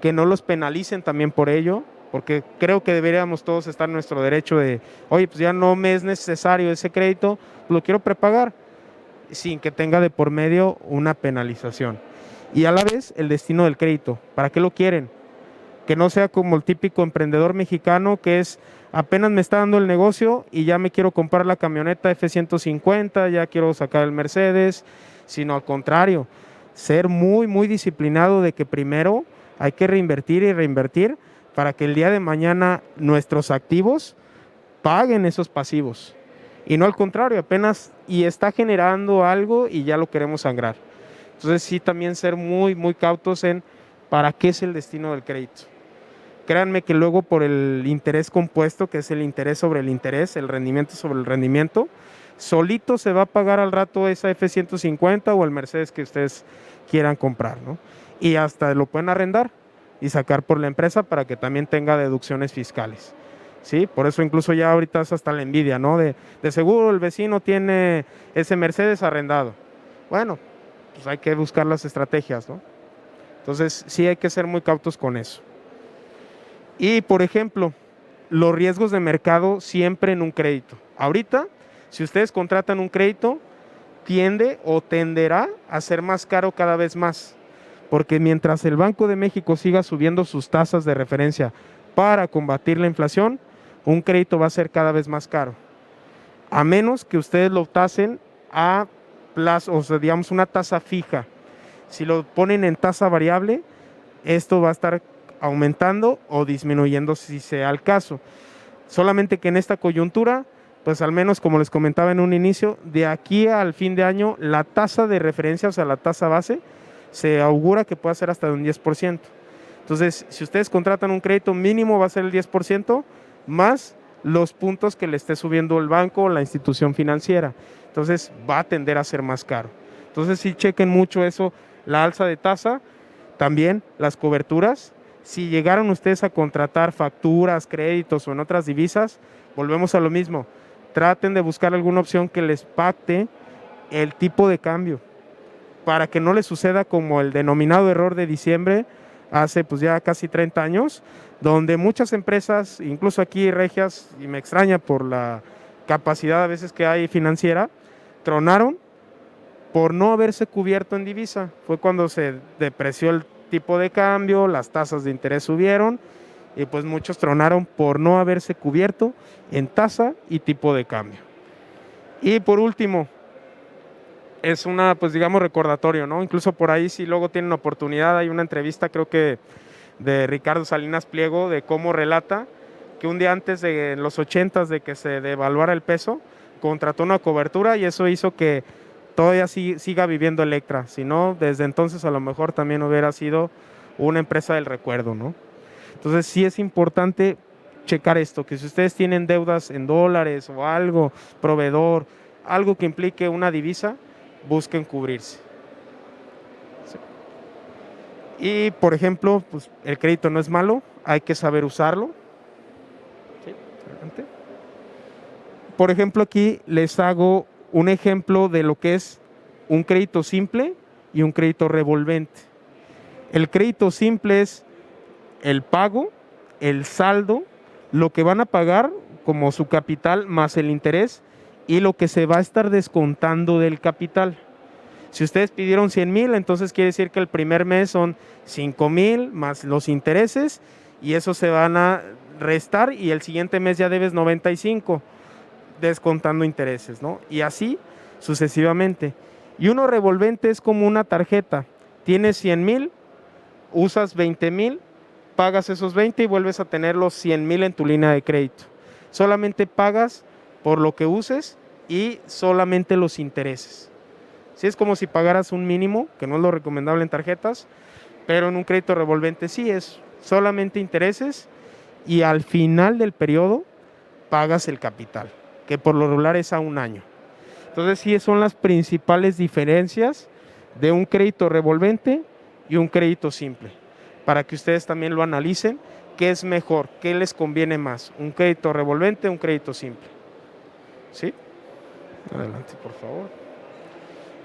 que no los penalicen también por ello, porque creo que deberíamos todos estar en nuestro derecho de, oye, pues ya no me es necesario ese crédito, lo quiero prepagar, sin que tenga de por medio una penalización. Y a la vez el destino del crédito, ¿para qué lo quieren? Que no sea como el típico emprendedor mexicano que es, apenas me está dando el negocio y ya me quiero comprar la camioneta F-150, ya quiero sacar el Mercedes, sino al contrario, ser muy, muy disciplinado de que primero hay que reinvertir y reinvertir para que el día de mañana nuestros activos paguen esos pasivos. Y no al contrario, apenas y está generando algo y ya lo queremos sangrar. Entonces sí, también ser muy, muy cautos en para qué es el destino del crédito. Créanme que luego por el interés compuesto, que es el interés sobre el interés, el rendimiento sobre el rendimiento, solito se va a pagar al rato esa F-150 o el Mercedes que ustedes quieran comprar, ¿no? Y hasta lo pueden arrendar y sacar por la empresa para que también tenga deducciones fiscales, ¿sí? Por eso incluso ya ahorita es hasta la envidia, ¿no? De seguro el vecino tiene ese Mercedes arrendado. Bueno, pues hay que buscar las estrategias, ¿no? Entonces sí hay que ser muy cautos con eso. Y por ejemplo, los riesgos de mercado siempre en un crédito. Ahorita, si ustedes contratan un crédito, tiende o tenderá a ser más caro cada vez más. Porque mientras el Banco de México siga subiendo sus tasas de referencia para combatir la inflación, un crédito va a ser cada vez más caro. A menos que ustedes lo tasen a plazo, o sea, digamos una tasa fija. Si lo ponen en tasa variable, esto va a estar aumentando o disminuyendo si sea el caso. Solamente que en esta coyuntura, pues al menos como les comentaba en un inicio, de aquí al fin de año, la tasa de referencia, o sea, la tasa base, se augura que pueda ser hasta de un 10%. Entonces, si ustedes contratan un crédito mínimo va a ser el 10%, más los puntos que le esté subiendo el banco o la institución financiera. Entonces, va a tender a ser más caro. Entonces, sí chequen mucho eso, la alza de tasa, también las coberturas. Si llegaron ustedes a contratar facturas, créditos o en otras divisas, volvemos a lo mismo. Traten de buscar alguna opción que les pacte el tipo de cambio para que no les suceda como el denominado error de diciembre hace pues ya casi 30 años, donde muchas empresas, incluso aquí regias, y me extraña por la capacidad a veces que hay financiera, tronaron por no haberse cubierto en divisa. Fue cuando se depreció el tipo de cambio, las tasas de interés subieron y pues muchos tronaron por no haberse cubierto en tasa y tipo de cambio. Y por último, es una, pues digamos, recordatorio, ¿no? Incluso por ahí, si luego tienen oportunidad, hay una entrevista, creo que de Ricardo Salinas Pliego, de cómo relata que un día antes de en los 80s de que se devaluara el peso, contrató una cobertura y eso hizo que todavía siga viviendo Electra. Si no, desde entonces a lo mejor también hubiera sido una empresa del recuerdo, ¿no? Entonces sí es importante checar esto, que si ustedes tienen deudas en dólares o algo, proveedor, algo que implique una divisa, busquen cubrirse. Sí. Y por ejemplo, pues, el crédito no es malo, hay que saber usarlo. Sí, adelante. Por ejemplo, aquí les hago un ejemplo de lo que es un crédito simple y un crédito revolvente. El crédito simple es el pago, el saldo, lo que van a pagar como su capital más el interés y lo que se va a estar descontando del capital. Si ustedes pidieron 100,000, entonces quiere decir que el primer mes son 5,000 más los intereses y eso se van a restar y el siguiente mes ya debes 95, descontando intereses, ¿no? Y así sucesivamente. Y uno revolvente es como una tarjeta. Tienes 100,000, usas 20,000, pagas esos 20 y vuelves a tener los 100,000 en tu línea de crédito. Solamente pagas por lo que uses y solamente los intereses. Sí, es como si pagaras un mínimo, que no es lo recomendable en tarjetas, pero en un crédito revolvente sí es solamente intereses y al final del periodo pagas el capital, que por lo regular es a un año. Entonces sí son las principales diferencias de un crédito revolvente y un crédito simple, para que ustedes también lo analicen, qué es mejor, qué les conviene más, un crédito revolvente o un crédito simple. ¿Sí? Adelante, por favor.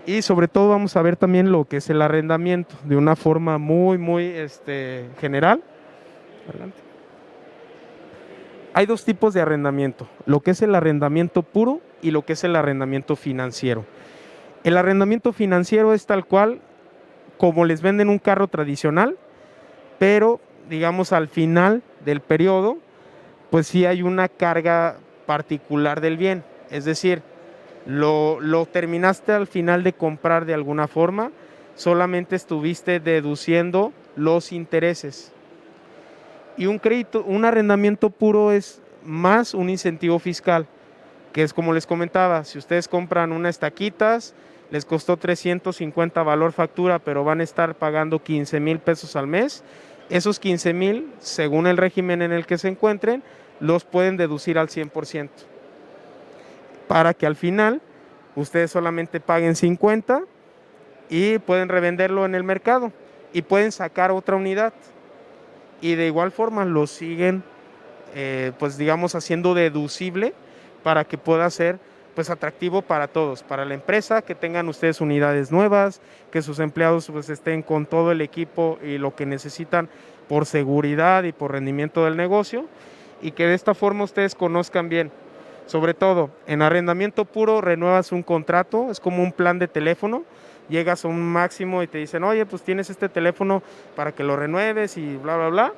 Y sobre todo vamos a ver también lo que es el arrendamiento, de una forma muy general. Adelante. Hay dos tipos de arrendamiento, lo que es el arrendamiento puro y lo que es el arrendamiento financiero. El arrendamiento financiero es tal cual como les venden un carro tradicional, pero digamos al final del periodo, pues sí hay una carga particular del bien, es decir, lo terminaste al final de comprar de alguna forma, solamente estuviste deduciendo los intereses. Y un arrendamiento puro es más un incentivo fiscal, que es como les comentaba, si ustedes compran unas taquitas, les costó 350 valor factura, pero van a estar pagando 15,000 pesos al mes, esos 15,000, según el régimen en el que se encuentren, los pueden deducir al 100%, para que al final ustedes solamente paguen 50 y pueden revenderlo en el mercado y pueden sacar otra unidad. Y de igual forma lo siguen, pues digamos, haciendo deducible para que pueda ser pues atractivo para todos, para la empresa, que tengan ustedes unidades nuevas, que sus empleados pues estén con todo el equipo y lo que necesitan por seguridad y por rendimiento del negocio, y que de esta forma ustedes conozcan bien. Sobre todo, en arrendamiento puro renuevas un contrato, es como un plan de teléfono, llegas a un máximo y te dicen, oye, pues tienes este teléfono para que lo renueves y bla, bla, bla.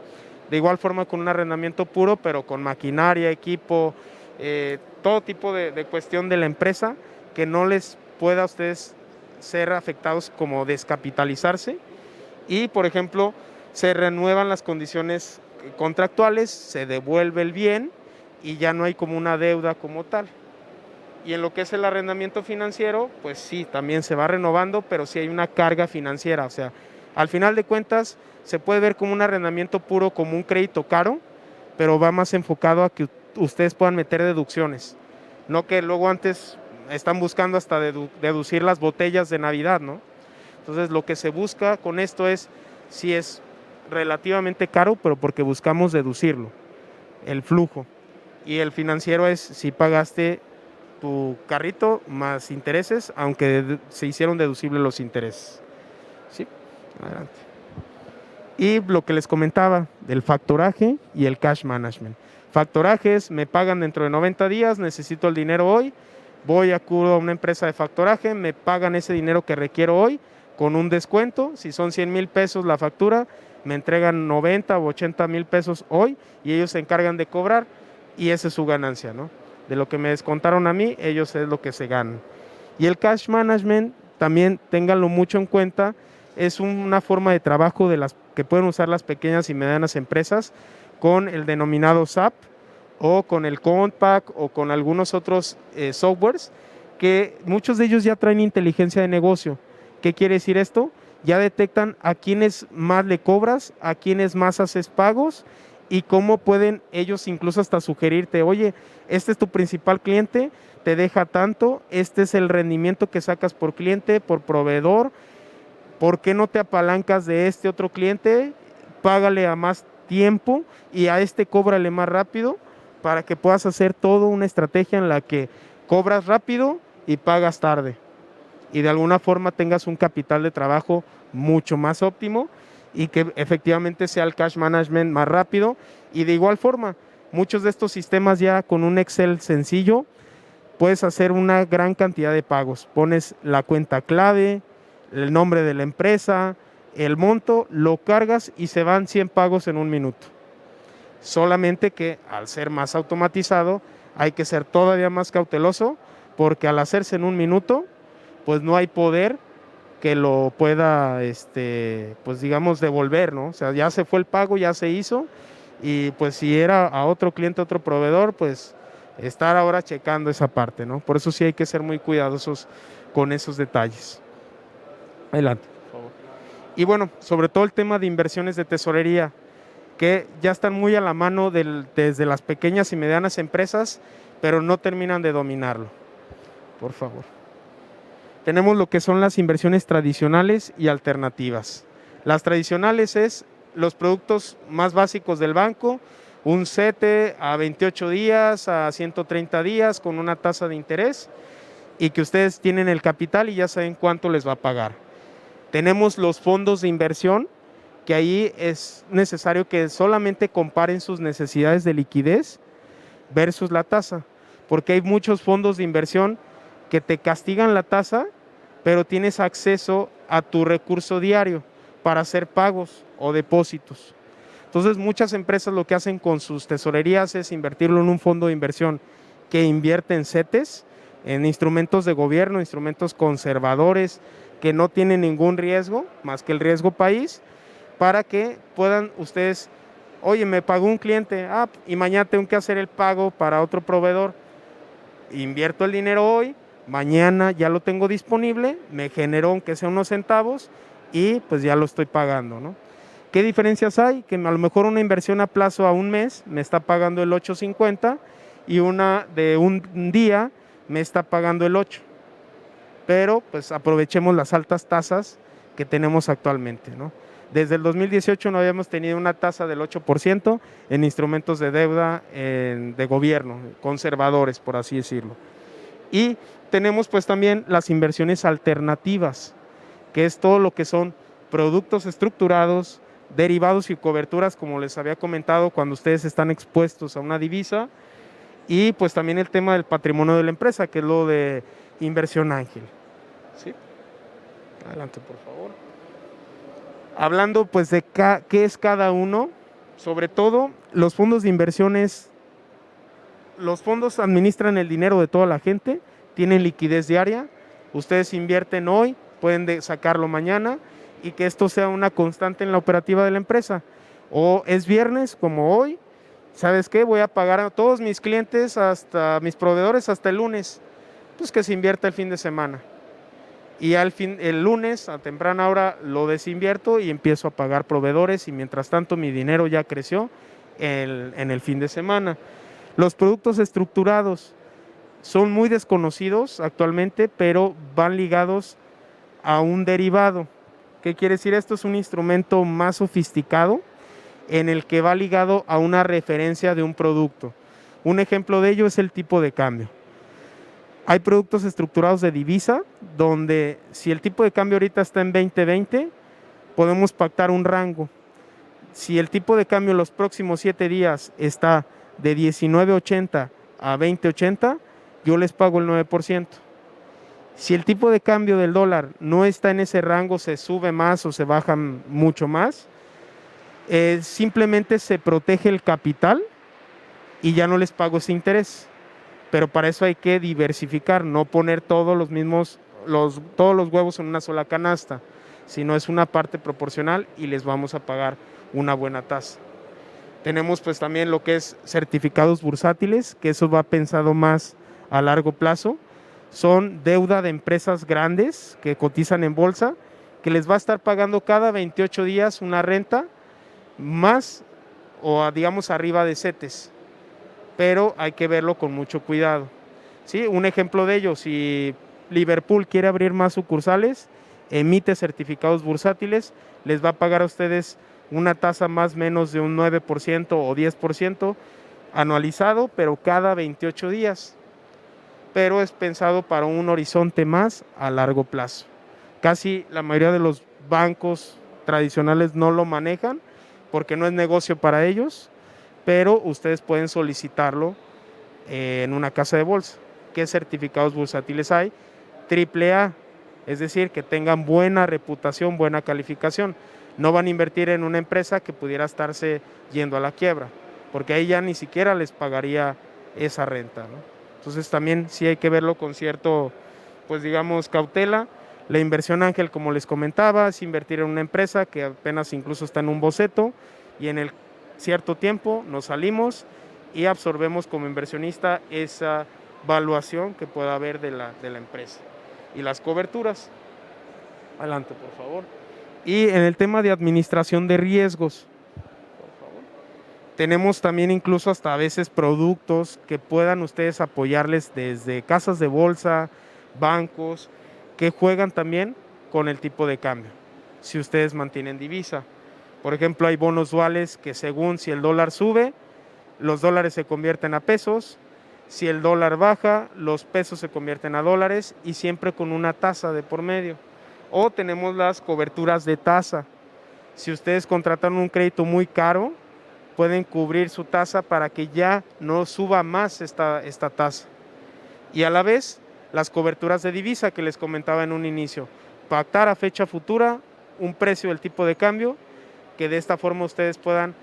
De igual forma con un arrendamiento puro, pero con maquinaria, equipo, todo tipo de cuestión de la empresa, que no les pueda a ustedes ser afectados como descapitalizarse. Y, por ejemplo, se renuevan las condiciones contractuales, se devuelve el bien y ya no hay como una deuda como tal. Y en lo que es el arrendamiento financiero, pues sí, también se va renovando, pero sí hay una carga financiera. O sea, al final de cuentas, se puede ver como un arrendamiento puro, como un crédito caro, pero va más enfocado a que ustedes puedan meter deducciones. No que luego antes están buscando hasta deducir las botellas de Navidad, ¿no? Entonces, lo que se busca con esto es, sí es relativamente caro, pero porque buscamos deducirlo, el flujo. Y el financiero es si pagaste tu carrito más intereses, aunque se hicieron deducibles los intereses. ¿Sí? Adelante. Y lo que les comentaba del factoraje y el cash management. Factoraje es, me pagan dentro de 90 días, necesito el dinero hoy, acudo a una empresa de factoraje, me pagan ese dinero que requiero hoy con un descuento. Si son 100,000 pesos la factura, me entregan 90 o 80,000 pesos hoy y ellos se encargan de cobrar y esa es su ganancia, ¿no? De lo que me descontaron a mí, ellos es lo que se ganan. Y el cash management, también ténganlo mucho en cuenta, es una forma de trabajo de las que pueden usar las pequeñas y medianas empresas con el denominado SAP o con el Compact o con algunos otros softwares, que muchos de ellos ya traen inteligencia de negocio. ¿Qué quiere decir esto? Ya detectan a quiénes más le cobras, a quiénes más haces pagos y cómo pueden ellos incluso hasta sugerirte, oye, este es tu principal cliente, te deja tanto, este es el rendimiento que sacas por cliente, por proveedor, ¿por qué no te apalancas de este otro cliente? Págale a más tiempo y a este cóbrale más rápido para que puedas hacer toda una estrategia en la que cobras rápido y pagas tarde y de alguna forma tengas un capital de trabajo mucho más óptimo y que efectivamente sea el cash management más rápido. Y de igual forma, muchos de estos sistemas ya con un Excel sencillo puedes hacer una gran cantidad de pagos. Pones la cuenta clave, el nombre de la empresa, el monto, lo cargas y se van 100 pagos en un minuto. Solamente que al ser más automatizado hay que ser todavía más cauteloso porque al hacerse en un minuto pues no hay poder que lo pueda, pues digamos, devolver, ¿no? O sea, ya se fue el pago, ya se hizo y pues si era a otro cliente, a otro proveedor, pues estar ahora checando esa parte, ¿no? Por eso sí hay que ser muy cuidadosos con esos detalles. Adelante, por favor. Y bueno, sobre todo el tema de inversiones de tesorería, que ya están muy a la mano desde las pequeñas y medianas empresas, pero no terminan de dominarlo. Por favor. Tenemos lo que son las inversiones tradicionales y alternativas. Las tradicionales es los productos más básicos del banco, un CETE a 28 días, a 130 días con una tasa de interés y que ustedes tienen el capital y ya saben cuánto les va a pagar. Tenemos los fondos de inversión, que ahí es necesario que solamente comparen sus necesidades de liquidez versus la tasa, porque hay muchos fondos de inversión que te castigan la tasa, pero tienes acceso a tu recurso diario para hacer pagos o depósitos. Entonces muchas empresas lo que hacen con sus tesorerías es invertirlo en un fondo de inversión que invierte en CETES, en instrumentos de gobierno, instrumentos conservadores que no tienen ningún riesgo más que el riesgo país, para que puedan ustedes, oye, me pagó un cliente, y mañana tengo que hacer el pago para otro proveedor, invierto el dinero hoy, mañana ya lo tengo disponible, me generó aunque sea unos centavos y pues ya lo estoy pagando, ¿no? ¿Qué diferencias hay? Que a lo mejor una inversión a plazo a un mes me está pagando el 8.50 y una de un día me está pagando el 8. Pero pues aprovechemos las altas tasas que tenemos actualmente, ¿no? Desde el 2018 no habíamos tenido una tasa del 8% en instrumentos de deuda de gobierno, conservadores, por así decirlo. Y tenemos pues también las inversiones alternativas, que es todo lo que son productos estructurados, derivados y coberturas, como les había comentado, cuando ustedes están expuestos a una divisa, y pues también el tema del patrimonio de la empresa, que es lo de inversión ángel. ¿Sí? Adelante, por favor. Hablando pues de qué es cada uno, sobre todo los fondos de inversiones, los fondos administran el dinero de toda la gente, tienen liquidez diaria, ustedes invierten hoy, pueden sacarlo mañana y que esto sea una constante en la operativa de la empresa. O es viernes como hoy, ¿sabes qué? Voy a pagar a todos mis clientes, hasta mis proveedores hasta el lunes, pues que se invierta el fin de semana. Y el lunes a temprana hora lo desinvierto y empiezo a pagar proveedores y mientras tanto mi dinero ya creció en el fin de semana. Los productos estructurados son muy desconocidos actualmente, pero van ligados a un derivado. ¿Qué quiere decir esto? Es un instrumento más sofisticado en el que va ligado a una referencia de un producto. Un ejemplo de ello es el tipo de cambio. Hay productos estructurados de divisa donde si el tipo de cambio ahorita está en 20.20, podemos pactar un rango. Si el tipo de cambio en los próximos 7 días está de 19.80 a 20.80, yo les pago el 9%. Si el tipo de cambio del dólar no está en ese rango, se sube más o se baja mucho más, simplemente se protege el capital y ya no les pago ese interés. Pero para eso hay que diversificar, no poner todos los huevos en una sola canasta, sino es una parte proporcional y les vamos a pagar una buena tasa. Tenemos pues también lo que es certificados bursátiles, que eso va pensado más a largo plazo. Son deuda de empresas grandes que cotizan en bolsa, que les va a estar pagando cada 28 días una renta más digamos arriba de CETES, pero hay que verlo con mucho cuidado. ¿Sí? Un ejemplo de ello, si Liverpool quiere abrir más sucursales, emite certificados bursátiles, les va a pagar a ustedes una tasa más o menos de un 9% o 10% anualizado, pero cada 28 días. Pero es pensado para un horizonte más a largo plazo. Casi la mayoría de los bancos tradicionales no lo manejan porque no es negocio para ellos, pero ustedes pueden solicitarlo en una casa de bolsa. ¿Qué certificados bursátiles hay? AAA, es decir, que tengan buena reputación, buena calificación. No van a invertir en una empresa que pudiera estarse yendo a la quiebra, porque ahí ya ni siquiera les pagaría esa renta, ¿no? Entonces también sí hay que verlo con cierto, pues digamos, cautela. La inversión ángel, como les comentaba, es invertir en una empresa que apenas incluso está en un boceto y en el cierto tiempo nos salimos y absorbemos como inversionista esa valuación que pueda haber de la empresa. Y las coberturas. Adelante, por favor. Y en el tema de administración de riesgos, por favor, tenemos también incluso hasta a veces productos que puedan ustedes apoyarles desde casas de bolsa, bancos, que juegan también con el tipo de cambio, si ustedes mantienen divisa. Por ejemplo, hay bonos duales que según si el dólar sube, los dólares se convierten a pesos, si el dólar baja, los pesos se convierten a dólares y siempre con una tasa de por medio. O tenemos las coberturas de tasa. Si ustedes contratan un crédito muy caro, pueden cubrir su tasa para que ya no suba más esta tasa. Y a la vez, las coberturas de divisa que les comentaba en un inicio. Pactar a fecha futura un precio del tipo de cambio que de esta forma ustedes puedan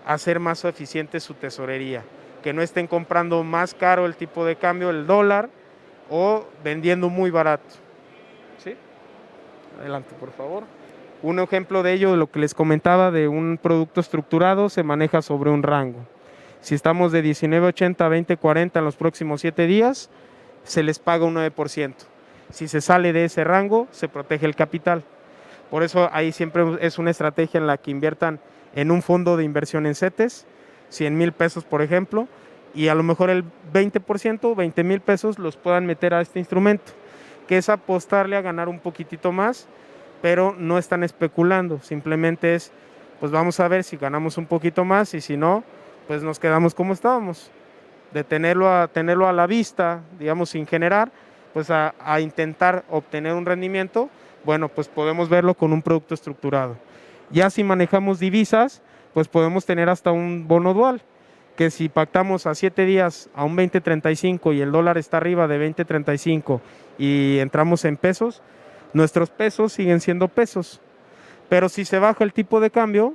hacer más eficiente su tesorería. Que no estén comprando más caro el tipo de cambio, el dólar, o vendiendo muy barato. ¿Sí? Adelante, por favor. Un ejemplo de ello, de lo que les comentaba, de un producto estructurado, se maneja sobre un rango. Si estamos de 19.80 a 20.40 en los próximos 7 días, se les paga un 9%. Si se sale de ese rango, se protege el capital. Por eso ahí siempre es una estrategia en la que inviertan en un fondo de inversión en CETES, 100,000 pesos, por ejemplo, y a lo mejor el 20%, 20,000 pesos, los puedan meter a este instrumento, que es apostarle a ganar un poquitito más, pero no están especulando, simplemente es, pues vamos a ver si ganamos un poquito más y si no, pues nos quedamos como estábamos, de tenerlo a la vista, digamos, sin generar, pues a intentar obtener un rendimiento. Bueno, pues podemos verlo con un producto estructurado. Ya si manejamos divisas, pues podemos tener hasta un bono dual, que si pactamos a 7 días a un 20.35 y el dólar está arriba de 20.35 y entramos en pesos, nuestros pesos siguen siendo pesos. Pero si se baja el tipo de cambio,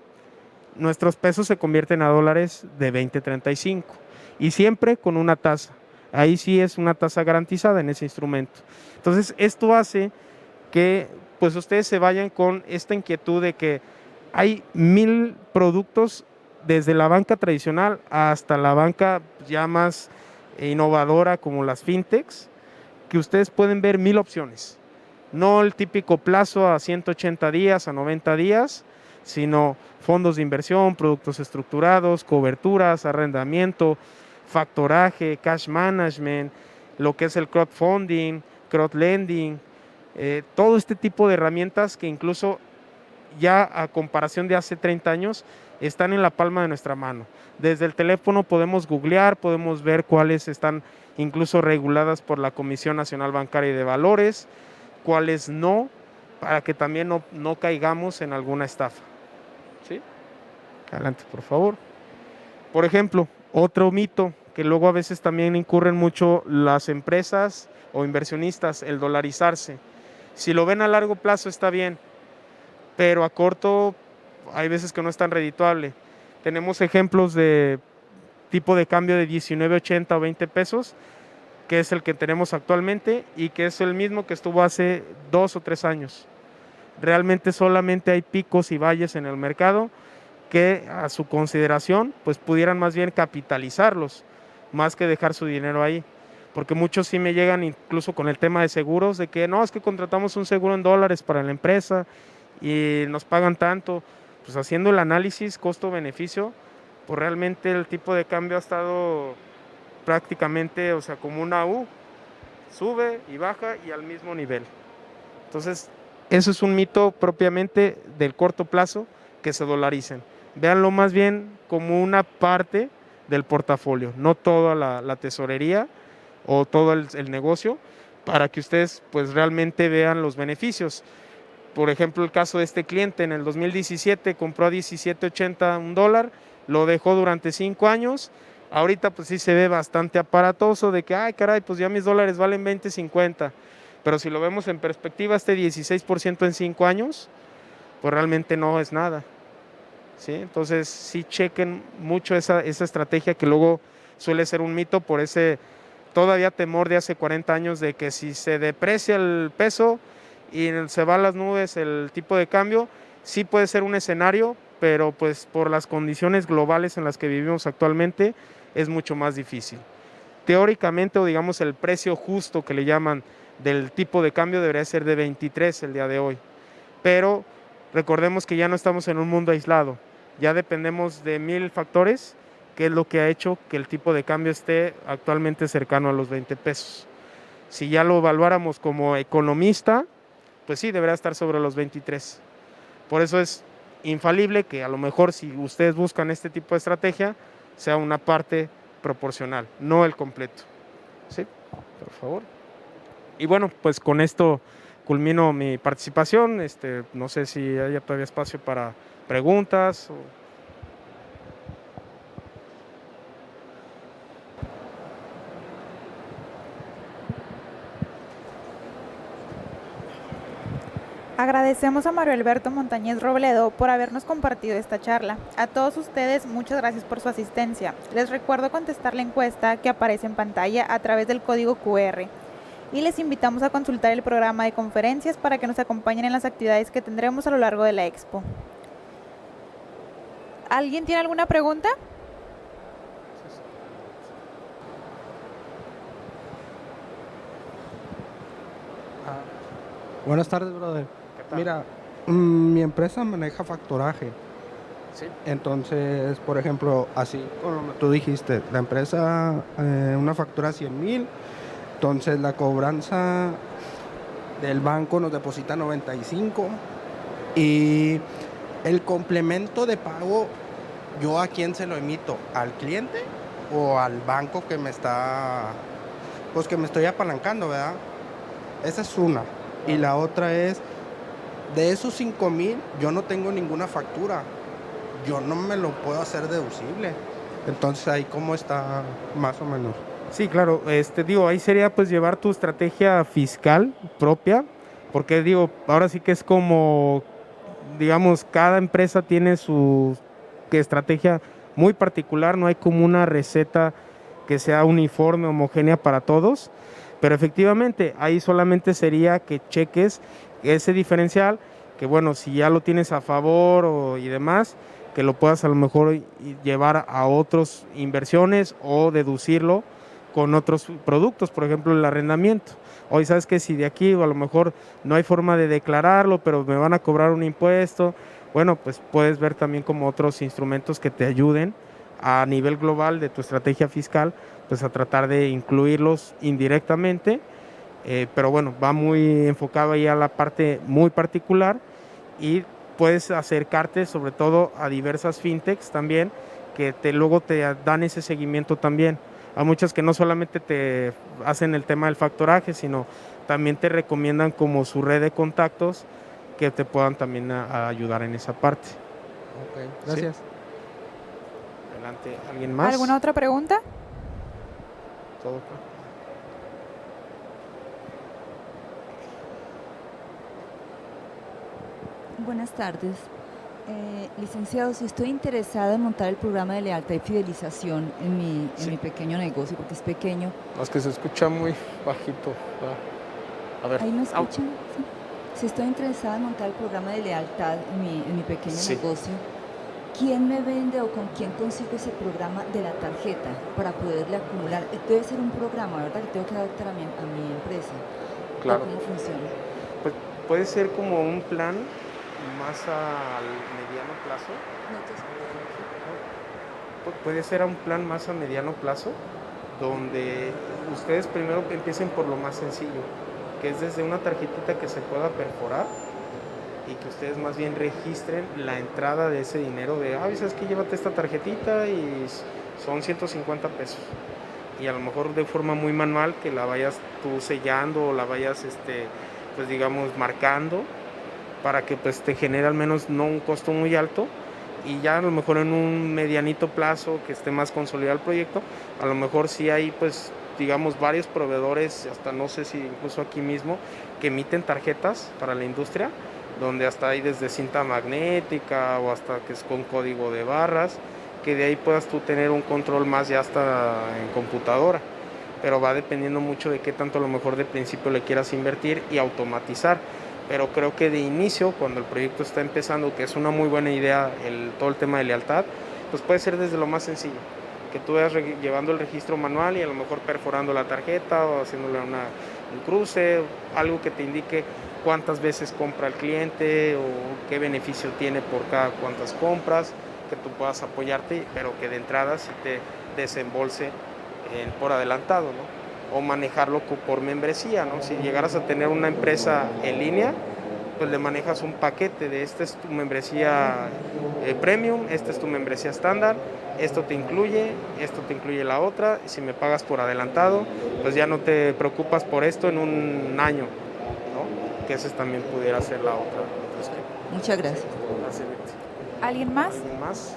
nuestros pesos se convierten a dólares de 20.35 y siempre con una tasa. Ahí sí es una tasa garantizada en ese instrumento. Entonces, esto hace que pues ustedes se vayan con esta inquietud de que hay 1000 productos desde la banca tradicional hasta la banca ya más innovadora como las fintechs, que ustedes pueden ver 1000 opciones. No el típico plazo a 180 días, a 90 días, sino fondos de inversión, productos estructurados, coberturas, arrendamiento, factoraje, cash management, lo que es el crowdfunding, crowdlending, todo este tipo de herramientas que incluso ya a comparación de hace 30 años están en la palma de nuestra mano. Desde el teléfono podemos googlear, podemos ver cuáles están incluso reguladas por la Comisión Nacional Bancaria y de Valores, cuáles no, para que también no caigamos en alguna estafa. ¿Sí? Adelante, por favor. Por ejemplo, otro mito que luego a veces también incurren mucho las empresas o inversionistas, el dolarizarse. Si lo ven a largo plazo está bien, pero a corto hay veces que no es tan redituable. Tenemos ejemplos de tipo de cambio de 19.80 o 20 pesos, que es el que tenemos actualmente y que es el mismo que estuvo hace 2 o 3 años. Realmente solamente hay picos y valles en el mercado que a su consideración pues pudieran más bien capitalizarlos, más que dejar su dinero ahí. Porque muchos sí me llegan incluso con el tema de seguros, de que no, es que contratamos un seguro en dólares para la empresa y nos pagan tanto. Pues haciendo el análisis costo-beneficio, pues realmente el tipo de cambio ha estado prácticamente, o sea, como una U, sube y baja y al mismo nivel. Entonces, eso es un mito propiamente del corto plazo, que se dolaricen. Véanlo más bien como una parte del portafolio, no toda la tesorería o todo el negocio, para que ustedes pues realmente vean los beneficios. Por ejemplo, el caso de este cliente en el 2017 compró a 17.80 un dólar, lo dejó durante 5 años. Ahorita pues sí se ve bastante aparatoso de que, ay caray, pues ya mis dólares valen 20.50. Pero si lo vemos en perspectiva, este 16% en 5 años, pues realmente no es nada. ¿Sí? Entonces sí chequen mucho esa estrategia, que luego suele ser un mito por ese todavía temor de hace 40 años de que si se deprecia el peso y se va a las nubes el tipo de cambio, sí puede ser un escenario, pero pues por las condiciones globales en las que vivimos actualmente es mucho más difícil. Teóricamente, o digamos el precio justo que le llaman del tipo de cambio debería ser de 23 el día de hoy, pero recordemos que ya no estamos en un mundo aislado, ya dependemos de 1000 factores, que es lo que ha hecho que el tipo de cambio esté actualmente cercano a los 20 pesos. Si ya lo evaluáramos como economista, pues sí, debería estar sobre los 23. Por eso es infalible que a lo mejor si ustedes buscan este tipo de estrategia, sea una parte proporcional, no el completo. ¿Sí? Por favor. Y bueno, pues con esto culmino mi participación. No sé si haya todavía espacio para preguntas. Agradecemos a Mario Alberto Montañez Robledo por habernos compartido esta charla. A todos ustedes, muchas gracias por su asistencia. Les recuerdo contestar la encuesta que aparece en pantalla a través del código QR. Y les invitamos a consultar el programa de conferencias para que nos acompañen en las actividades que tendremos a lo largo de la expo. ¿Alguien tiene alguna pregunta? Buenas tardes, brother. Mira, mi empresa maneja facturaje. ¿Sí? Entonces, por ejemplo, así como tú dijiste, la empresa, una factura 100,000, entonces la cobranza del banco nos deposita 95 y el complemento de pago, ¿yo a quién se lo emito? ¿Al cliente o al banco que me está, pues que me estoy apalancando, ¿verdad? Esa es una. Y la otra es, de esos 5,000, yo no tengo ninguna factura. Yo no me lo puedo hacer deducible. Entonces, ahí cómo está más o menos. Sí, claro. Digo, ahí sería pues llevar tu estrategia fiscal propia, porque digo, ahora sí que es como, digamos, cada empresa tiene su estrategia muy particular, no hay como una receta que sea uniforme, homogénea para todos, pero efectivamente ahí solamente sería que cheques ese diferencial, que bueno, si ya lo tienes a favor y demás, que lo puedas a lo mejor llevar a otras inversiones o deducirlo con otros productos, por ejemplo el arrendamiento. Hoy sabes que si de aquí a lo mejor no hay forma de declararlo, pero me van a cobrar un impuesto, bueno, pues puedes ver también como otros instrumentos que te ayuden a nivel global de tu estrategia fiscal, pues a tratar de incluirlos indirectamente, pero bueno, va muy enfocado ahí a la parte muy particular y puedes acercarte sobre todo a diversas fintechs también que luego te dan ese seguimiento también. Hay muchas que no solamente te hacen el tema del factoraje, sino también te recomiendan como su red de contactos que te puedan también a ayudar en esa parte. Ok, gracias. ¿Sí? Adelante, ¿alguien más? ¿Alguna otra pregunta? Todo. Buenas tardes. Licenciado, si estoy interesada en montar el programa de lealtad y fidelización en mi pequeño negocio, porque es pequeño. No, es que se escucha muy bajito. A ver. ¿Ahí me escuchan? Sí. Si estoy interesada en montar el programa de lealtad en mi pequeño negocio, ¿quién me vende o con quién consigo ese programa de la tarjeta para poderle acumular? Debe ser un programa, ¿verdad? Que tengo que adaptar a mi empresa. Claro. ¿Cómo funciona? Pues puede ser como un plan más al mediano plazo. No te escucho. puede ser a un plan más a mediano plazo, donde ustedes primero empiecen por lo más sencillo, que es desde una tarjetita que se pueda perforar y que ustedes más bien registren la entrada de ese dinero de, ¿sabes qué? Llévate esta tarjetita y son 150 pesos. Y a lo mejor de forma muy manual que la vayas tú sellando o la vayas, pues digamos, marcando para que pues te genere al menos no un costo muy alto, y ya a lo mejor en un medianito plazo que esté más consolidado el proyecto, a lo mejor sí hay pues digamos varios proveedores, hasta no sé si incluso aquí mismo, que emiten tarjetas para la industria, donde hasta hay desde cinta magnética o hasta que es con código de barras, que de ahí puedas tú tener un control más ya hasta en computadora, pero va dependiendo mucho de qué tanto a lo mejor de principio le quieras invertir y automatizar. Pero creo que de inicio, cuando el proyecto está empezando, que es una muy buena idea todo el tema de lealtad, pues puede ser desde lo más sencillo, que tú vayas llevando el registro manual y a lo mejor perforando la tarjeta o haciéndole un cruce, algo que te indique cuántas veces compra el cliente o qué beneficio tiene por cada cuantas compras, que tú puedas apoyarte, pero que de entrada sí te desembolse por adelantado, ¿no? O manejarlo por membresía, ¿no? Si llegaras a tener una empresa en línea, pues le manejas un paquete de esta es tu membresía premium, esta es tu membresía estándar, esto te incluye la otra, y si me pagas por adelantado, pues ya no te preocupas por esto en un año, ¿no? Que ese también pudiera ser la otra. Muchas gracias. ¿Alguien más? ¿Alguien más?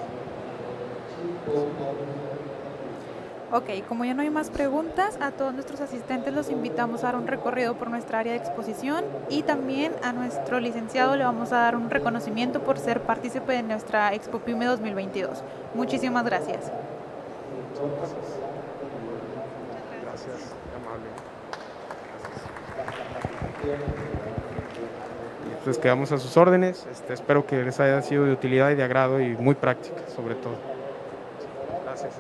Ok, como ya no hay más preguntas, a todos nuestros asistentes los invitamos a dar un recorrido por nuestra área de exposición, y también a nuestro licenciado le vamos a dar un reconocimiento por ser partícipe de nuestra Expo PYME 2022. Muchísimas gracias. Gracias, amable. Pues quedamos a sus órdenes. Espero que les haya sido de utilidad y de agrado y muy práctica, sobre todo. Gracias.